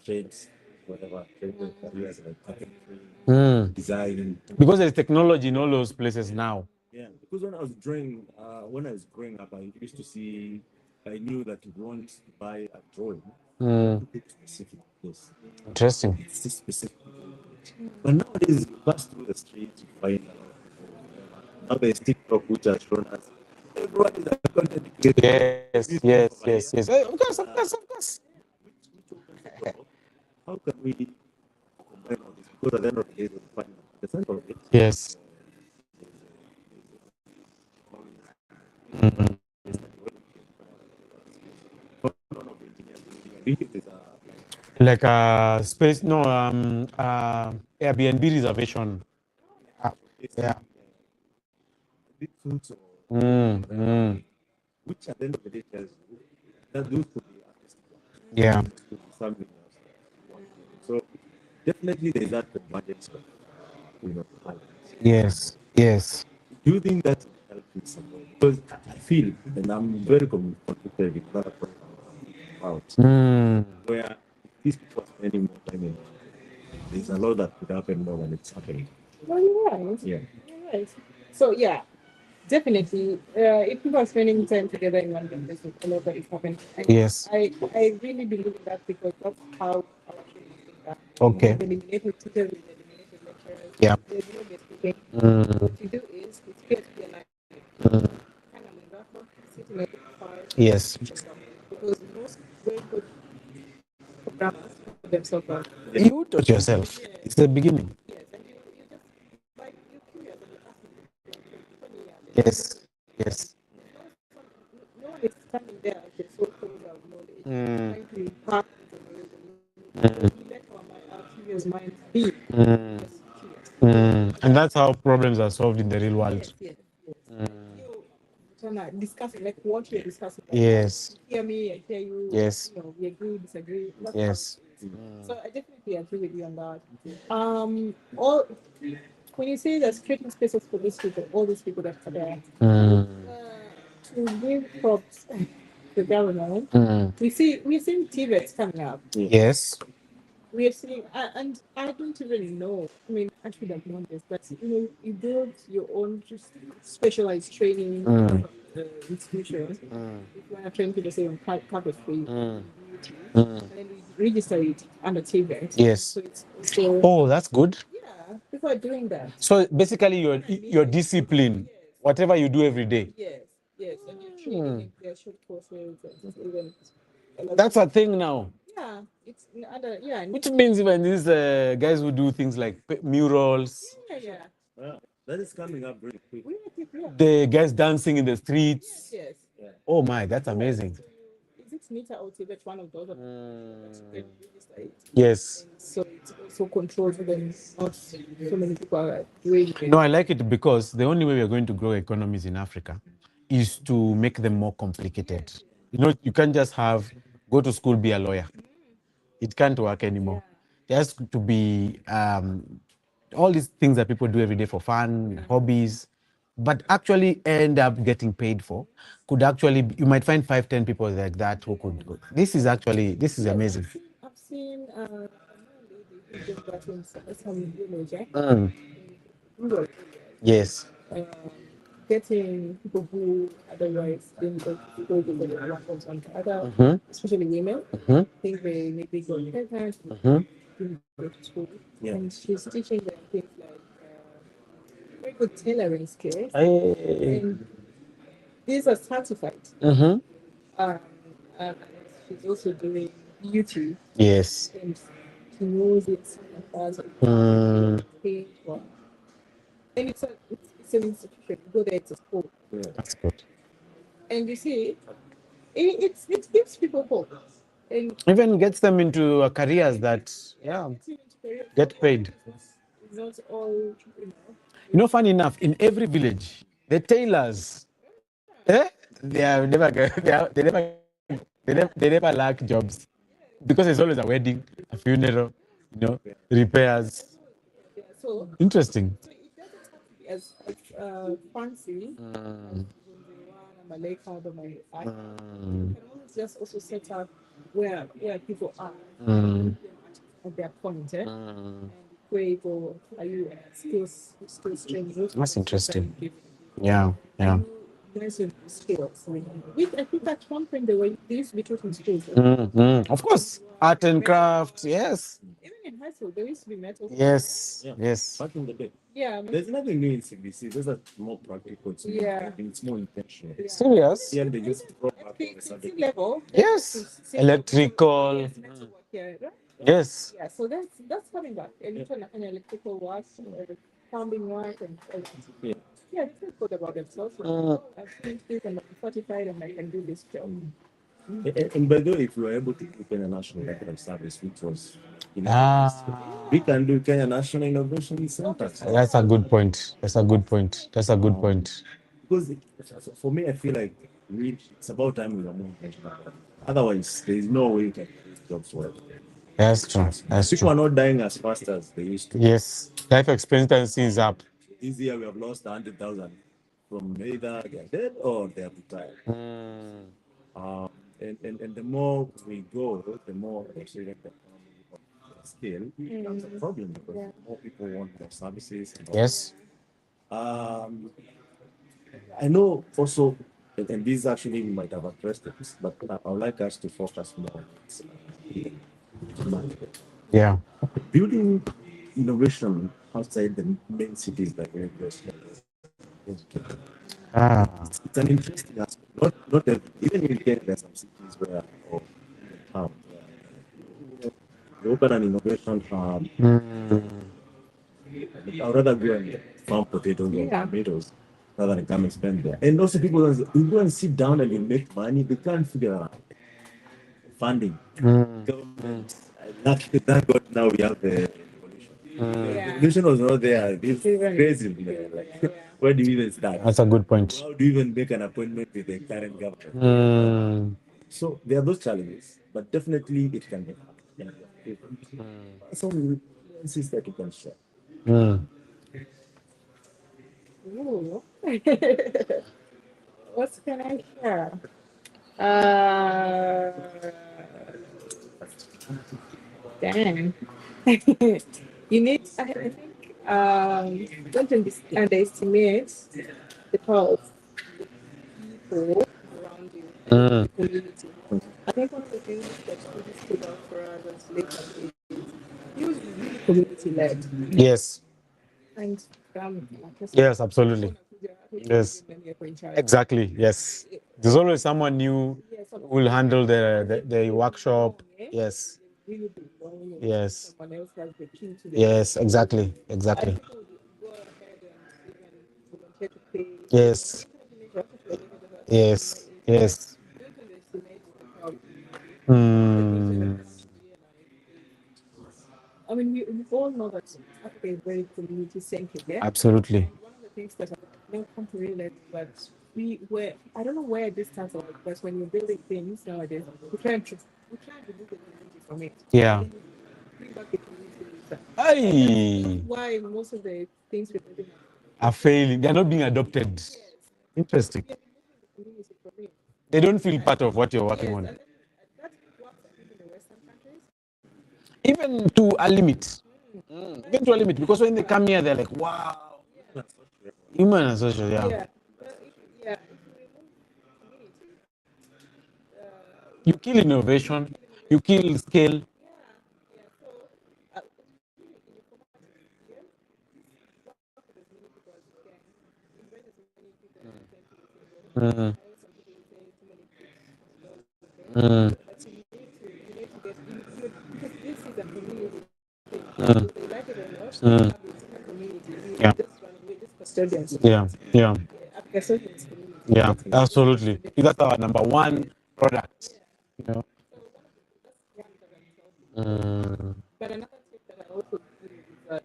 trades, whatever, trade careers like carpentry, Mm. design. Because there's technology in all those places now. Yeah, because when I was growing up, I used to see, I knew that if you want to buy a drawing, Mm. pick specific place. Interesting. It's a specific. But nowadays, you pass through the streets, you find a lot of people. Whatever. Now there's TikTok, which has shown us everyone is a content creator. Yes, yes, yes, yes. Of course, of course, of course. Which opens the door. How can we combine all this? Because at the end of the day, we find the center of it. Yes. Mm. Like space, no, Airbnb reservation. Yeah. Big fruits or Mm. Mm. which at the end of the day tells you that those could be artistic, Yeah. could be something else. So definitely there's that convergence of talent. Yes. Yes. Do you think that will help with support? Because I feel, and I'm very conflicted with that point about Mm. where these people are spending more time in, there's a lot that could happen more than it's happening. Well, you're right. Yeah. You're right. So yeah, definitely. If people are spending time together in one place, a lot that is happening. Yes. I really believe in that because that's how our training is done. Okay. We've eliminated teachers, we've eliminated lecturers. Yeah. There's no gatekeeping. Mm. What you do is it's peer to peer life. Mm. Kind of like that, sitting at the fire. Yes. Because most very good programmers put themselves out. You taught yourself. It's the beginning. Yes, and you just like you're curious and you're asking. Yes. Yes. No one is standing there as the sole holder of knowledge, Mm. trying to impart information. Mm. We let our curious minds be. Mm. Just curious. Mm. And that's how problems are solved in the real world. Yes. You trying to discuss like what you're discussing. Yes. You hear me, I hear you. Yes. We agree, disagree. That's how Yes. it is. So I definitely agree with you on that. All when you say there's creating spaces for these people, all these people that are there, Mm. to give props to the government, Mm. we're seeing TVETs coming up. Yes. We are seeing, and I don't even know. I mean, I should have known this, but you build your own just specialized training institutions. If you want to train people, say on carpentry, and then we register it under TVET. Yes. So it's so Oh, that's good. yeah, people are doing that. So basically, your discipline, whatever you do every day. Yes, and you're training their short courses and even. That's a thing now. Yeah, it's other Which means even these guys who do things like murals, yeah. Wow, that is coming up very quick. the guys dancing in the streets. Yes. Oh my, that's amazing. Is it Nita or Tibet one of those? Register it. Yes. So it's also controlled then not so many people are doing it. No, I like it because the only way we are going to grow economies in Africa is to make them more complicated. You can't just go to school, be a lawyer. It can't work anymore. There has to be all these things that people do every day for fun, hobbies, but actually end up getting paid for. You might find 5, 10 people like that who could go. This is amazing. I've seen a lady who just got in some village, rural Yes. getting people who otherwise didn't go to the platforms on other, especially women. I think they maybe go pregnant, didn't go to school, and she's teaching them things like very good tailoring skills, and these are certified. And she's also doing YouTube, Yes. and she knows it as a page or and it's an institution. You go there, it's a school. That's good. And you see, it gives people hope. And Even gets them into careers that, get paid. not all, Funny enough, in every village, the tailors, they are never, they never lack jobs because there's always a wedding, a funeral, repairs. yeah, so Interesting. so it doesn't have to be as fancy as Zone01 and Malay Card or my I. You can always just also set up where people are, meet them at their point, and create or are you skills training? That's interesting. Yeah, yeah. Mentioned skills, which I think at one point they used to be taught in schools. Of course, art and craft. Yes, Even in high school, there used to be metal. yes, Yeah. yes. Back in the day. Yeah, There's nothing new in CBC. Those are more practical. To me. Yeah. It's more intentional. Yeah. Serious? Here they just throw back on the CC subject. level. Yes. Electrical. Yes, metal work, yeah, right? Yes. Yeah, so that's coming back. And even an electrical work, plumbing work, and everything. Yeah. Yeah, they feel good about themselves. I've finished this and I'm certified and I can do this job. And by the way, if we were able to do Kenya National Reference Service, which was, Ah, we can do Kenya National Innovation Center. that's a good point. That's a good point. That's a good point. Because for me, I feel like it's about time we are more intentional. Otherwise, there is no way you can create jobs well. That's true. That's People are true. not dying as fast as they used to. Yes, life expectancy is up. This year we have lost 100,000 from either they're dead or they're retired. And the more we go, the more Australian scale becomes a problem because more people want more services. And all. Yes. Um, I know also, and this actually we might have addressed this, but I would like us to focus more on market. Yeah. Building innovation outside the main cities like Lagos. Ah. It's an interesting aspect. Not even in Kenya, there are some cities where, or town, where they open an innovation hub. I'd rather go and farm potatoes or tomatoes rather than come and spend there. And also, people you go and sit down and you make money, they can't figure out funding. Government, thank God now we have the revolution. The revolution was not there. It's crazy. Man. Like, where do you even start? That's a good point. How do you even make an appointment with the current government? So there are those challenges, but definitely it can be hard. Some nuances that you can share. Ooh. What can I share? Uh, Dang. You need, I think, don't underestimate the power of people around you, the community. I think one of the things that really stood out for us as later he was really community led. Yes. And Yes, absolutely. Yes. Exactly. Yes. There's always someone new who will handle the workshop. Yes. Yes. Someone else has the key to the Yes. Exactly. Exactly. and people would go ahead and even volunteer to pay. Yes. Yes. Yes. Don't underestimate the power. Mm. I mean, we all know that Africa is very community centered, yeah? Absolutely. One of the things that I've now come to realize, but I don't know where this starts from, because when you're building things nowadays, we try and remove the community from it. Yeah. And bring back the community later. Hey. That's why most of the things we're building Are failing. They're not being adopted. Interesting. are community from it. They don't feel part of what you're working on. And that's what I think in the Western countries. Even to a limit. Even to a limit. Because when they come here, they're like, wow. Human and social, yeah. Yeah. If you remove community, You kill innovation, you kill scale. Mm. Mm. Yeah. Yeah. Yeah. Yeah. Absolutely. That's our number one product. You know. But another tip that I also give is that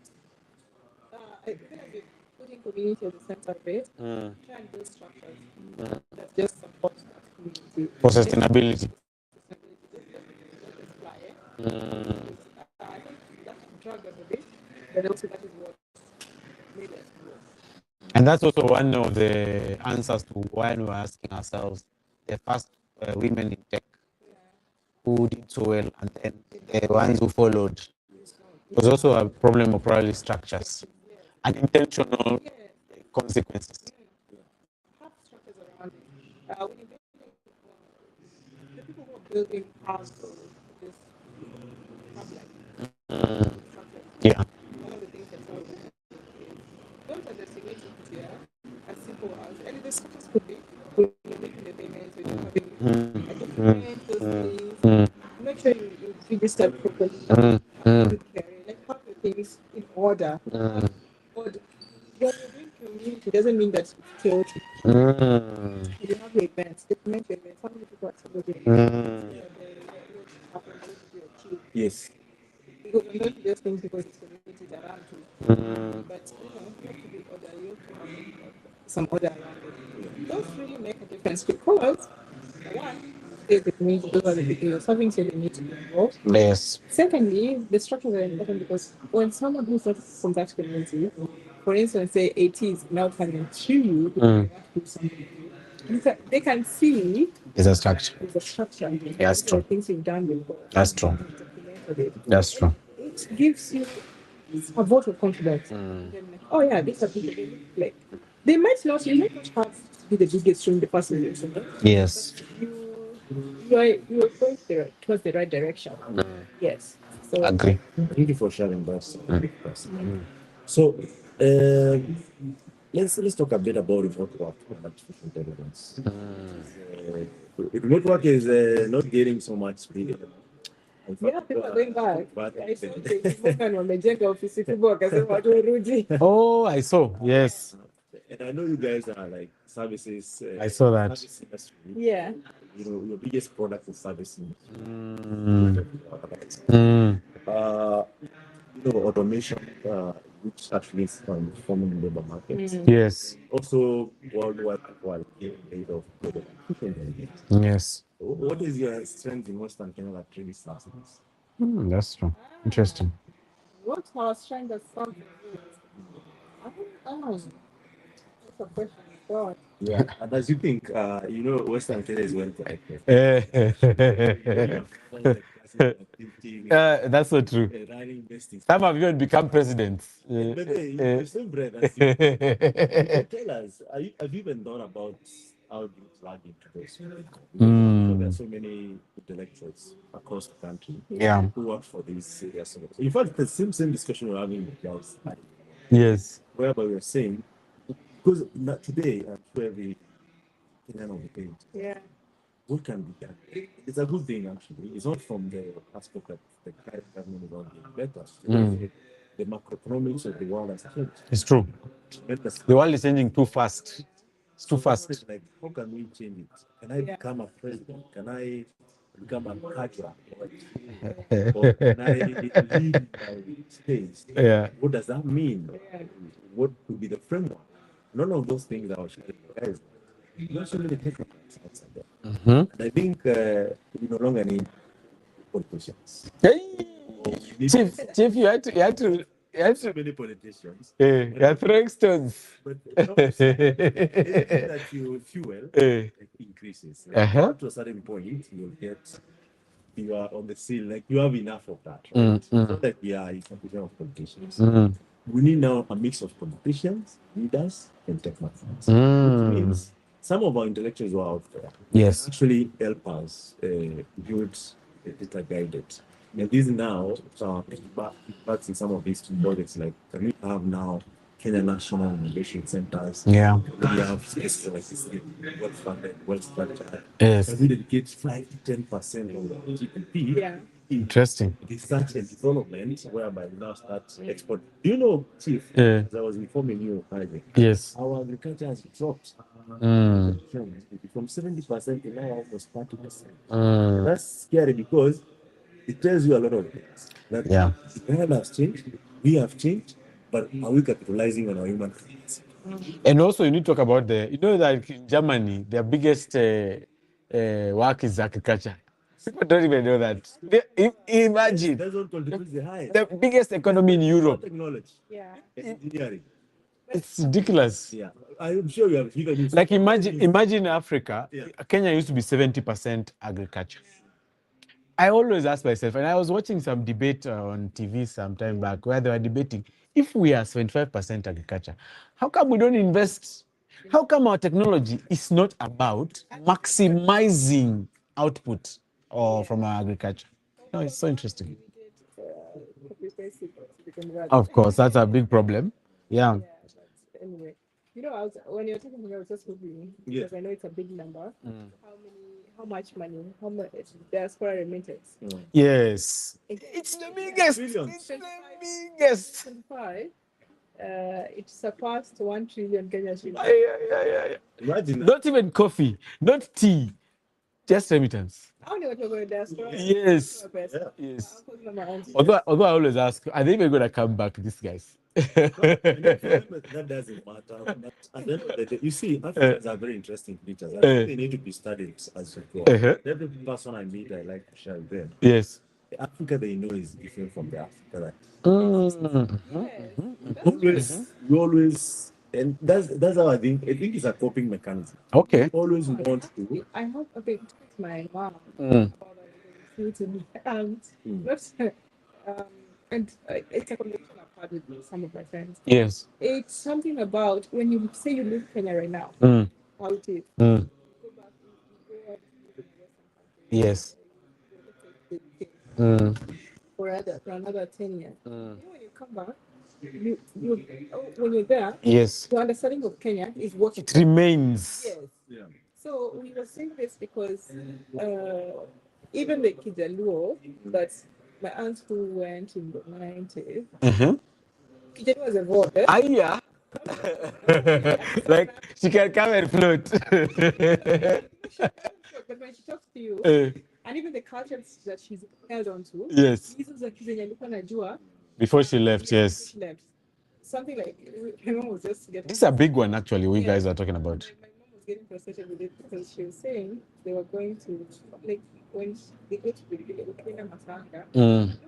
it, putting community at the center of it, try and build structures that just support that community. For sustainability. I think that drug us a bit, but also that is what made us grow. And that's also one of the answers to why we're asking ourselves the first women in tech who did so well, and then the ones who followed. It was also a problem of probably structures and intentional consequences. Have structures around it. When you the people who are building households just have like structures. Yeah. One of the things that tell them is don't underestimate it here as simple as any the structures could be when you're making the payments, when you're having a document, those things. Make sure you register properly. Like have the things in order. But when you're doing community, doesn't mean that it's chaotic. You have your events, document your events, how many people are celebrating, Yes. because I'm going to just things because it's community that around too. But you have to be order, you have to have some order around it. Those really make a difference because one, is the community, those are the people you're serving, so they need to be involved. Yes. Secondly, the structures are important because when someone who's not from that community, for instance, say 80s now coming to you, because they have to do something, they can see It's a structure. there's a structure. That's These are true. things you've done before. That's true. You've documented it. That's true. It gives you a vote of confidence. They're like, oh yeah, these are people they look like. They might not, you might not have to be the biggest room, the first solution. Yes. You are going towards the right direction. Yes. So Agree. Thank you for sharing that. So, let's talk a bit about remote work and artificial intelligence. Remote work is not getting so much speed. yeah, people are going back. But I saw Morgan wamejenga ofisi kubwa wakasema watu warudi. Oh, I saw. Yes. and I know you guys are like services. I saw that. Service industry. Yeah. You know, your biggest product is service industry. Automation, which actually is transforming labor markets. Yes. Also, worldwide people are getting rid of labor. Yes. What is your strength in Western Canada trading services? That's true. Interesting. What our strength as something is? I don't know. That's a question. God. Yeah, and as you think, Western Canada is well connected. That's so true. Running investing. Some have even become presidents. But hey, the same bread as you. Tell us, have you even thought about how do you plug into this? There are so many intellectuals across the country who work for these areas. In fact, the same discussion we're having with guys, Yes. whereby we're saying, because today, I'm sure every Kenyan on the page, Yeah. what can be done? It's a good thing, actually. It's not from the aspect that the current government is not doing better. The macroeconomics of the world has changed. It's true. The world is changing too fast. It's too fast. Like, how can we change it? Can I become a president? Can I become a cadre? Or can I lead my space? Yeah. What does that mean? What would be the framework? None of those things are guys. Not so many technical outside there. And I think we no longer need politicians. Chief, you had to So many politicians. you're throwing stones. But anything that you fuel increases. Up to a certain point, you'll get, you are on the seal, like you have enough of that. Right? It's not that we are insufficient of politicians. We need now a mix of politicians, leaders, and technocrats. Which means some of our intellectuals who are out there actually help us build a data guided. And these now back in some of these projects, like can we have now Kenya National Innovation Centers? Yeah. We have spaces like this, well funded, well structured. Yes. Can we dedicate 5 to 10% of the GDP? Yeah. Interesting. Research and development, whereby we now start export. Do you know, Chief, Yeah. as I was informing you, Yes. our agriculture has dropped from 70% to now almost 30%. That's scary because it tells you a lot of things. That the world has changed, we have changed, but are we capitalizing on our human capacity? And also, you need to talk about that in Germany, their biggest work is agriculture. People don't even know that. Imagine That's what contributes the highest. the biggest economy in Europe. Technology, Yeah. engineering. It's ridiculous. Yeah, I'm sure you have given Like imagine Africa. Yeah. Kenya used to be 70% agriculture. I always ask myself, and I was watching some debate on TV some time back where they were debating, if we are 75% agriculture, how come we don't invest? How come our technology is not about maximizing output from our agriculture? No, it's so interesting. Of course, that's a big problem. Yeah. Yeah, but anyway, when you're talking about, I was just hoping, Yeah. because I know it's a big number. How much money, how much diaspora remittance? Yes. It's the biggest. Billions. It's the biggest. 25, it surpassed 1 trillion Kenya shillings. Yeah. Imagine that. Not even coffee, not tea, just remittance. I only want to go to diaspora. Yes. Yeah. Yes. My uncles and my aunts. Although I always ask, are they even going to come back, these guys? That doesn't matter. But at the end of the day, you see, Africans are very interesting creatures. I think they need to be studied as you go. Every person I meet, I like to share with them. Yes. The Africa they know is different from the Africa that we always, and that's how I think it's a coping mechanism. Okay. We always want to. I have a bit with my mom Mm. and it's a conversation I've had with some of my friends. Yes. It's something about when you say you leave Kenya right now, Mm. how it is. Mm. Go back, you go out to the Western country, Yes. for another 10 years. When you come back, when you're there, Yes. your understanding of Kenya is what It remains. Yes. Yeah. So we were saying this because even the kids are low, but my aunt who went in the 90s, Kijalu was a voter. Yeah. Like she can come and float. But when she talks to you, Eh, and even the cultures that she's held on to, yes. hizo za Kenya alikuwa anajua Before she left, before yes. she left. Something like, my mom was just getting... This is a big one, actually, we guys are talking about. My mom was getting frustrated with it because she was saying they were going to, like, when they go to the Kenya Masanga,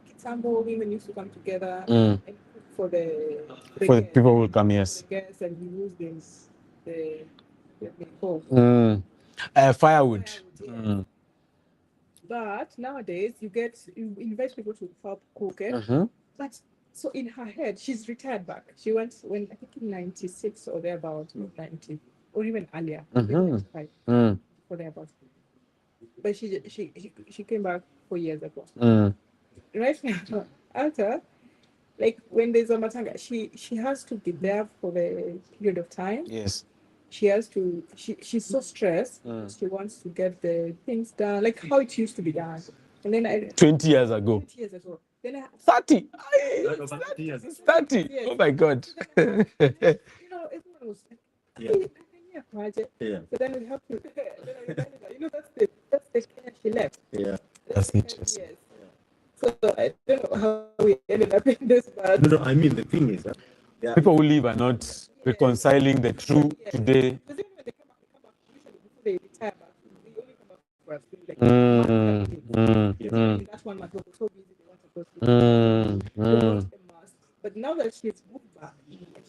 Kitambo, women used to come together and cook for the For the guests, people who will come, yes. the guests, and we use the coal. Firewood. Yes. But nowadays, you invite people to help cook, but so in her head, she's retired back. She went when I think in 96 or thereabout, 90, or even earlier, maybe 95 or thereabout. But she came back 4 years ago. Right now, after, like when there's a matanga, she has to be there for the period of time. Yes. She has to. She's so stressed. She wants to get the things done, like how it used to be done. And then 20 years ago. 20 years ago. Then 30. Over 30 years. It's 30. Yes. Oh my God. everyone was like, Yeah. Yeah. so then we have to. Then I reminded her, that's the Kenya she left. Yeah. That's interesting. Yes. So I don't know how we ended up in this, but No, I mean the thing is that People who live are not reconciling the true today. because even when they come back, usually before they retire back, they only come back for a few, like that 1 month, they were so busy they want to go to a must. But now that she's moved back,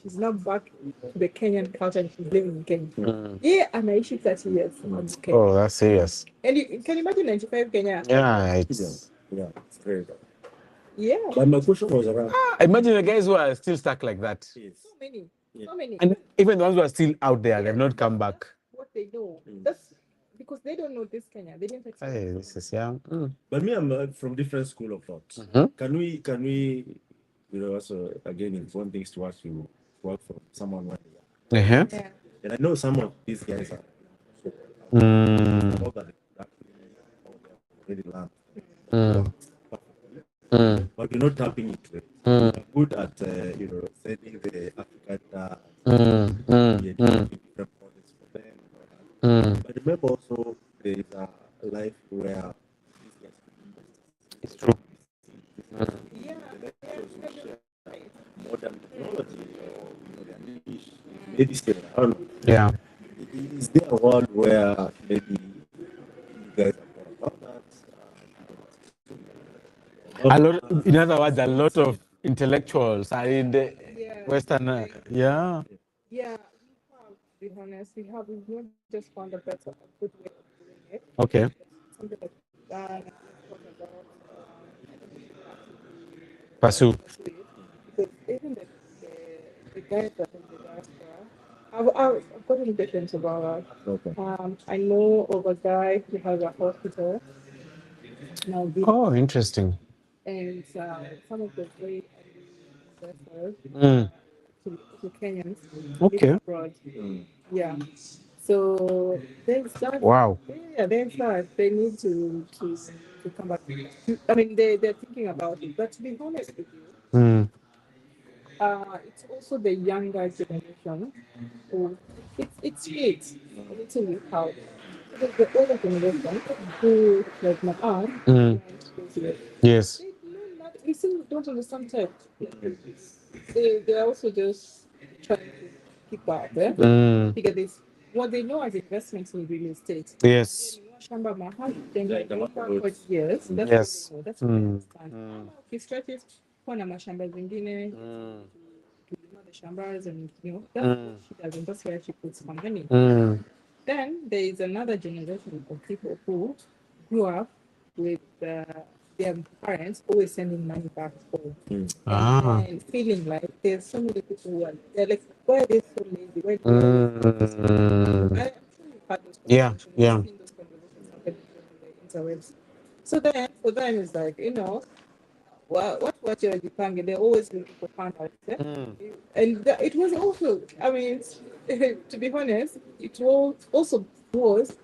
she's now back to the Kenyan culture and she's living in Kenya. Yeah, and I issued 30 years in Kenya. Oh, that's serious. And you can imagine 95 Kenya. Yeah, it's. yeah, it's very bad. Yeah. But my question was around Imagine the guys who are still stuck like that. So many. So many. And even the ones who are still out there, they've not come back. What they know. That's because they don't know this Kenya. They didn't expect Hey, this is young. But me, I'm from different school of thought. Can we, also again inform things to us to work for someone one day? Yeah. And I know some of these guys are all that already learned. But we're not tapping into it. We're good at sending the African different projects for them. But remember also there is a life where these guys It's true. modern technology. medicine. I don't know. Yeah. Is there a world where maybe you guys are more about that? A lot, in other words, a lot of intellectuals are in the Yeah, Western. Yeah. yeah, we have, to be honest, we've not just found a better, a good way of doing it. Okay. Something that we've done and we've thought about. I think we should actively Pursue. pursue it because even the guys that in the diaspora, I've gotten questions about. Okay. I know of a guy who has a hospital now, Oh, interesting. and some of the very early investors Mm. to Kenyans living Okay. abroad. Yeah. So there's that. Wow. Yeah, there's that. They need to come back. I mean, they're thinking about it. But to be honest with you, Mm. it's also the younger generation who it's it a little bit how the older generation who like my aunt Mm. went crazy. Yes. They know not, we still don't understand tech. They're also just trying to keep up, eh? Mm. Because this what they know as investments in real estate. Yes. Shamba mahali, then for years. That's Yes. what they know. That's what they Mm. understand. Ukistretch it, kuwa na mashamba zingine, kulima the shambas, and that's what she does, and that's where she puts her money. Mm. Then there is another generation of people who grew up with their parents always sending money back home. Ah. And feeling like there's so many people who are they're like, why are they so lazy? Why do Mm. I'm sure you've had those Yeah. conversations. Yeah. You've seen those conversations happening on the interwebs. So then for them it's like, what you're Jipange, they're always looking for partners. Eh? And it was also, I mean, to be honest, it was also was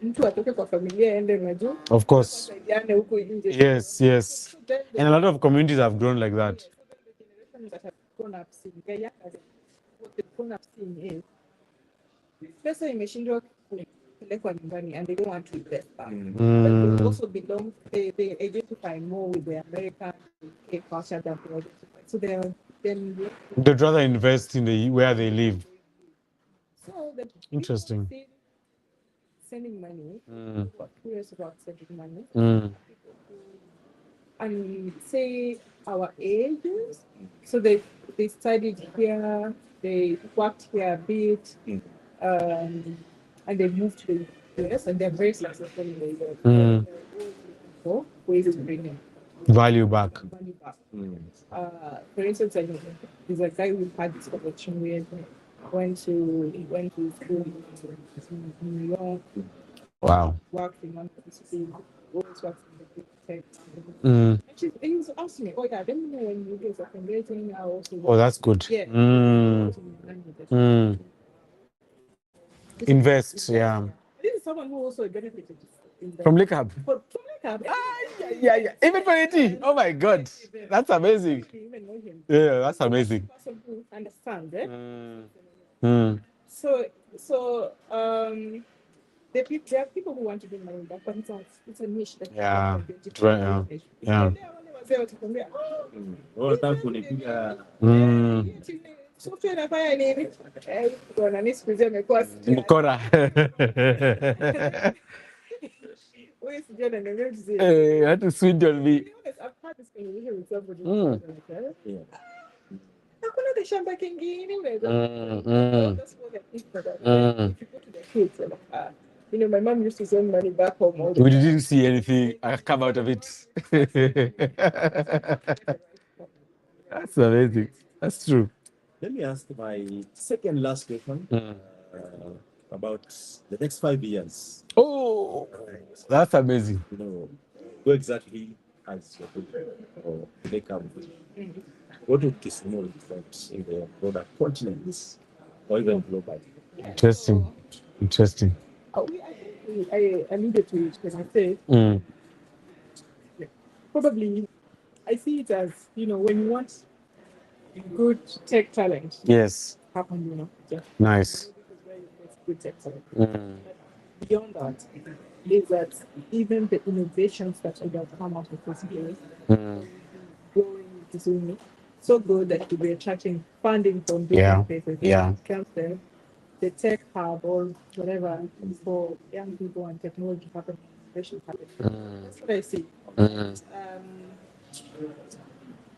mtu atoke kwa familia aende unajua Of course. saidiane huko nje. Yes. Yes. So then And a lot of communities have grown like that. so then the generation that have grown up seeing, the young, what they've grown up seeing is pesa imeshindwa kupelekwa nyumbani and they don't want to invest back. But they also belong, they identify more with the American UK culture than they identify. So they're then They'd rather invest in the where they live. so the Interesting. people still sending money, who are curious about sending money, Mm. people who and say our ages. So they studied here, they worked here a bit, and they moved to the US and they're very successful in the US. They're always looking for ways to bring in Value back. money back. For instance, I know there's a guy who had this connection with went to school in New York, Wow. worked in one of the schools, always worked in the big tech. Mm. And he was asking me, oh yeah, let me know when you guys are converting. I also Oh, that's good. yeah. Mm. Mm. This is- Invest. Yeah. This is someone who also benefited in the From Lake Hub. from Lake Yeah. Even for 80. Oh my God. That's amazing. even know him. Yeah, that's amazing. Person who understands it. Mm. So there are people who want to do money back, but it's a niche that Yeah. different Yeah. niche. Yeah. Wale wazee watakwambia, Wanataka kunipiga software inafanya nini? Bwana mimi siku hizi amekuwa Mkora. wewe sijui ananiambia mzee. Hey, you had to swindle me. To be honest, I've had this conversation with somebody. Yeah. Hakuna kashamba kingine unaweza. Mm. That's what I think about. If you go to the kids, they're like, my mom used to send money back home all the We time. didn't see anything come out of it. That's amazing. That's true. Let me ask my second last question about the next 5 years. Oh, that's amazing. Who exactly has your vision or make up vision? What would Kisumu reflect in the broader continents or even globally? Interesting. Interesting. I alluded to it when I said probably I see it as when you want good tech talent Yes. happen, just Nice. good tech talent. But beyond that is that even the innovations that would have come out of this place growing Kisumu so good that you'll be attracting funding from Yeah, different places. yeah. It comes the tech hub or whatever for young people and technology happening, innovation happening. That's what I see.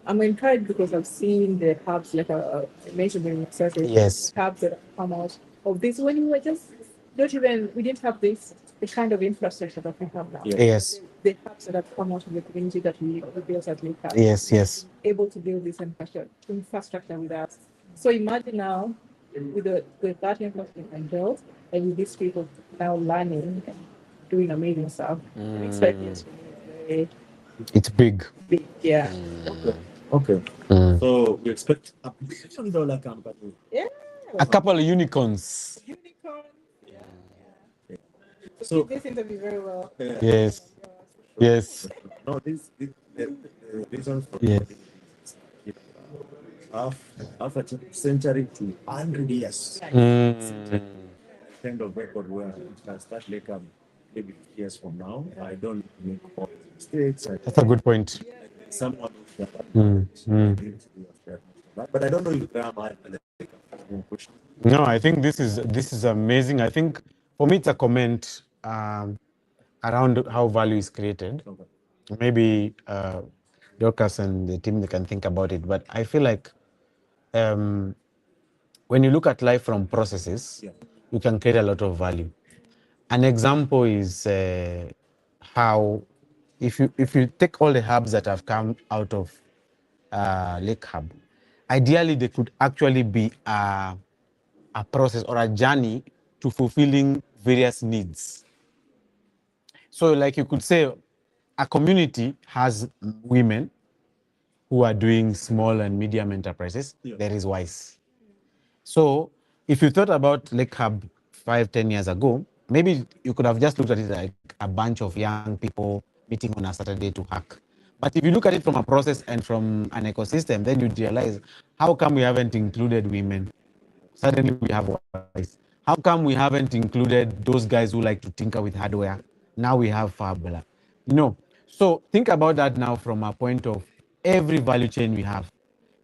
I'm encouraged because I've seen the hubs, like I mentioned in success, Yes. hubs that have come out of this when we were just not even, we didn't have this, the kind of infrastructure that we have now. Yeah. Yes. The hubs that have come out of the community that we built at Lake Yes. Yes. able to build this infrastructure with us. So imagine now with that infrastructure built and with these people now learning and doing amazing stuff. The next 5 years for me is very It's big. big. Yeah. Okay. Mm. So we expect a $1 billion company. Yeah. A couple of unicorns. Unicorn. Yeah. So This interview very well. Yes. Yes. no, the reason for Yes. half a century to 100 years. Mm. Kind of record where it can start like maybe years from now. I don't make all the mistakes. That's a good point. Someone but I don't know if grandma push. No, I think this is amazing. I think for me it's a comment around how value is created. Maybe Dorcas and the team they can think about it, but I feel like when you look at life from processes, you can create a lot of value. An example is how if you take all the hubs that have come out of Lake Hub, ideally they could actually be a process or a journey to fulfilling various needs. So, like you could say, a community has women who are doing small and medium enterprises. There is WISE. So, if you thought about Lake Hub 5-10 years ago, maybe you could have just looked at it like a bunch of young people meeting on a Saturday to hack. But if you look at it from a process and from an ecosystem, then you'd realize how come we haven't included women? Suddenly we have WISE. How come we haven't included those guys who like to tinker with hardware? Now we have Fabula. So think about that now from a point of every value chain we have.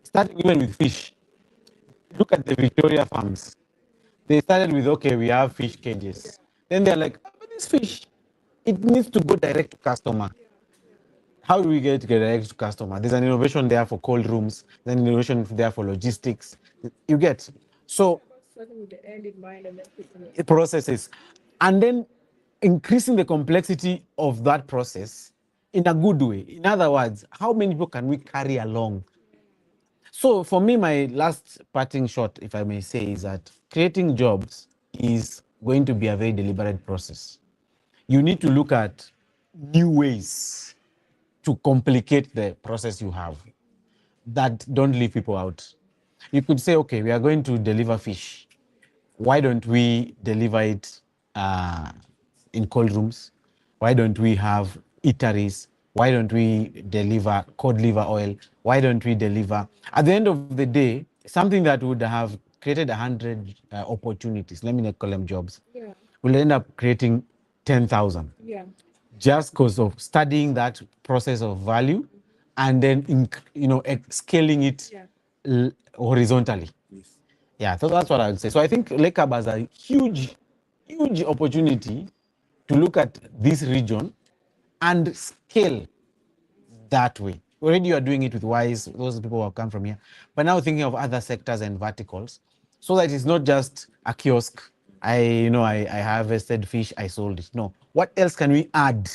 Starting even with fish. Look at the Victoria farms. They started with, okay, we have fish cages. Then they're like, oh, but this fish, it needs to go direct to customer. How do we get direct to customer? There's an innovation there for cold rooms. There's an innovation there for logistics. You get. So Starting with the end in mind and then processes, and then increasing the complexity of that process in a good way. In other words, how many people can we carry along? So for me, my last parting shot, if I may say, is that creating jobs is going to be a very deliberate process. You need to look at new ways to complicate the process you have that don't leave people out. You could say, okay, we are going to deliver fish. Why don't we deliver it in cold rooms? Why don't we have eateries? Why don't we deliver cod liver oil? Why don't we deliver? At the end of the day, something that would have created 100 opportunities, let me not call them jobs, will end up creating 10,000. yeah. Just because of studying that process of value and then scaling it horizontally. Yeah, so that's what I would say. So I think Lake Hub has a huge opportunity to look at this region and scale that way. Already you are doing it with WISE, those people who have come from here, but now thinking of other sectors and verticals, so that it's not just a kiosk. I harvested fish, I sold it. No, what else can we add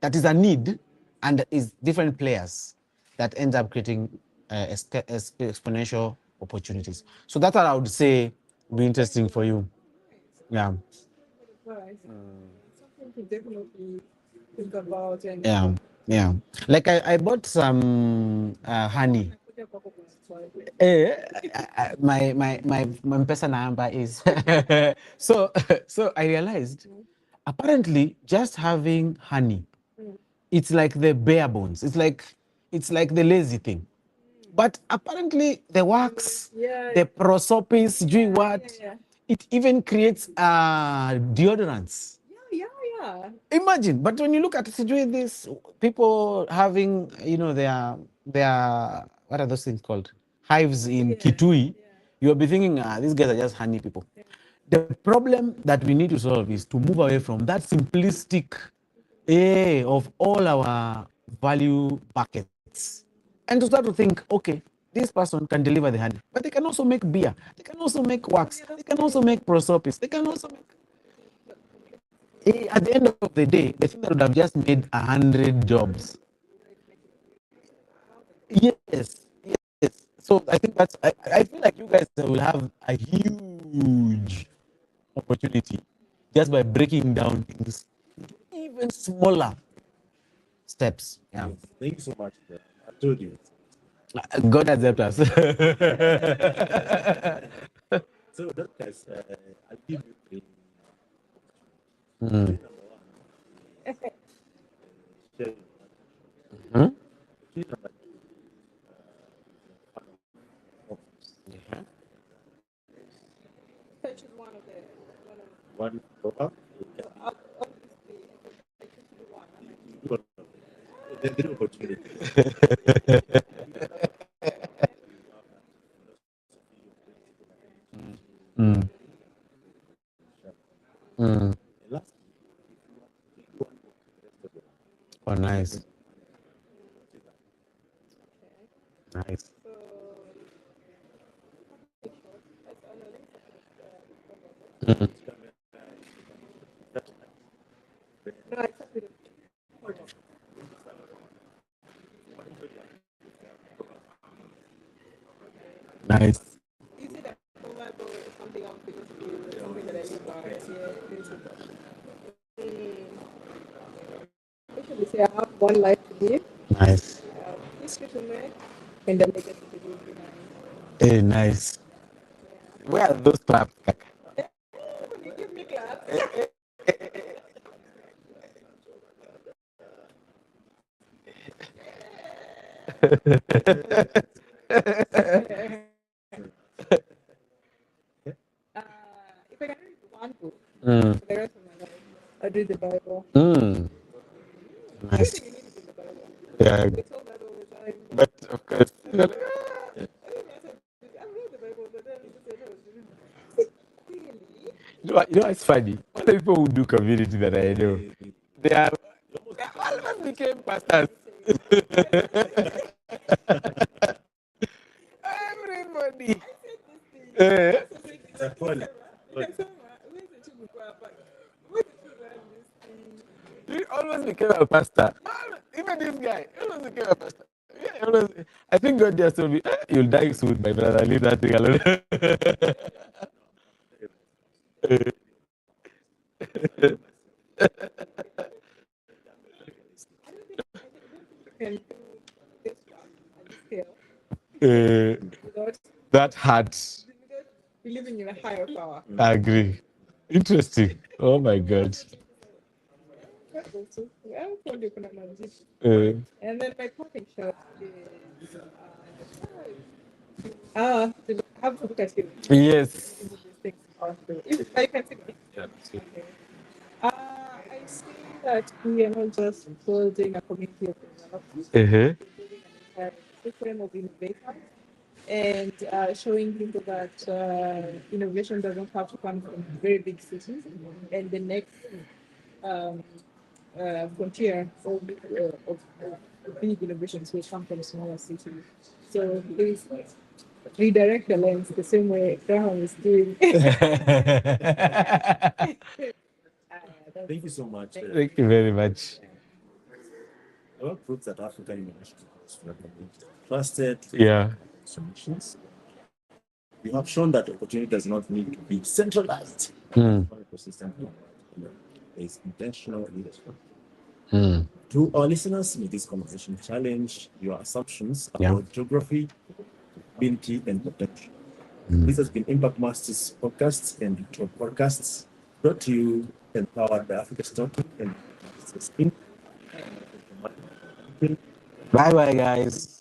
that is a need and is different players that ends up creating exponential opportunities. So that's what I would say would be interesting for you. Yeah. Right. Something to definitely think about and Yeah. Like I bought some honey. My M-Pesa number is so so I realized apparently just having honey, it's like the bare bones. It's like the lazy thing. But apparently the wax, the prosopis, doing what? It even creates deodorants. yeah. Imagine, but when you look at this, people having, their what are those things called? Hives in Yeah, Kitui, yeah. you'll be thinking, these guys are just honey people. The problem that we need to solve is to move away from that simplistic of all our value buckets and to start to think, okay, this person can deliver the honey, but they can also make beer, they can also make wax, they can also make prosopis, they can also make. At the end of the day, the thing that would have just made 100 jobs. Yes, yes. So I think I feel like you guys will have a huge opportunity just by breaking down things into even smaller steps. Yeah. Thank you so much. I told you. God has helped us. So, Dorcas, I'll give you three. Mm. Number one, share. Hmm? Three number two, Yeah. Such is one of the one proper. obviously I choose one. The three opportunities. Mm. Mm. And last, Oh, nice. Nice. So that's another. Mm. No, it's a bit of Nice. is it a collab or something else because it's something that I live by? Yeah, there's basically say I have one life to live, Nice. history to make, and then legacy to leave behind. Hey, nice. Where are those claps, Kaka? You give me claps. If I can read one book Mm. for the rest of my life, I'd read the Bible. Mm. Nice. Everything you need is in the Bible. Yeah. We told that all the time. But of course. I said, I've read the Bible, but then I said, no, really? You know, it's funny. All the people who do community that I know, they are they almost became pastors. Everybody. Eh, it's a call. he almost became a pastor. Even this guy, he almost became a pastor. Yeah, I think God just told me, you'll die soon, my brother. Leave that thing alone. Can do this one at this scale Eh, without that hurts. believing in a higher power. I agree. Interesting. Oh my God. Yeah, probably kuna magic. Eh, And then my parting shot is to have to look at you. yes. These things are true. If I can see me. Okay. I see that we are not just building a community of developers, Uh-huh. we're building an entire system of innovation and showing people that innovation doesn't have to come from very big cities, and the next um, frontier of big innovations will come from smaller cities. So please redirect the lens the same way Graham is doing. Thank you so much. Thank you very much. Our proves that African innovation is trusted Yeah. solutions. You have shown that opportunity does not need to be centralized. Mm. Ecosystem. There is intentional leadership. Mm. To our listeners, may this conversation challenge your assumptions Yeah. about geography, ability, and potential. This has been Impact Masters podcasts and Top podcasts brought to you and powered by Africa Stock and Masters Inc. Bye bye, guys.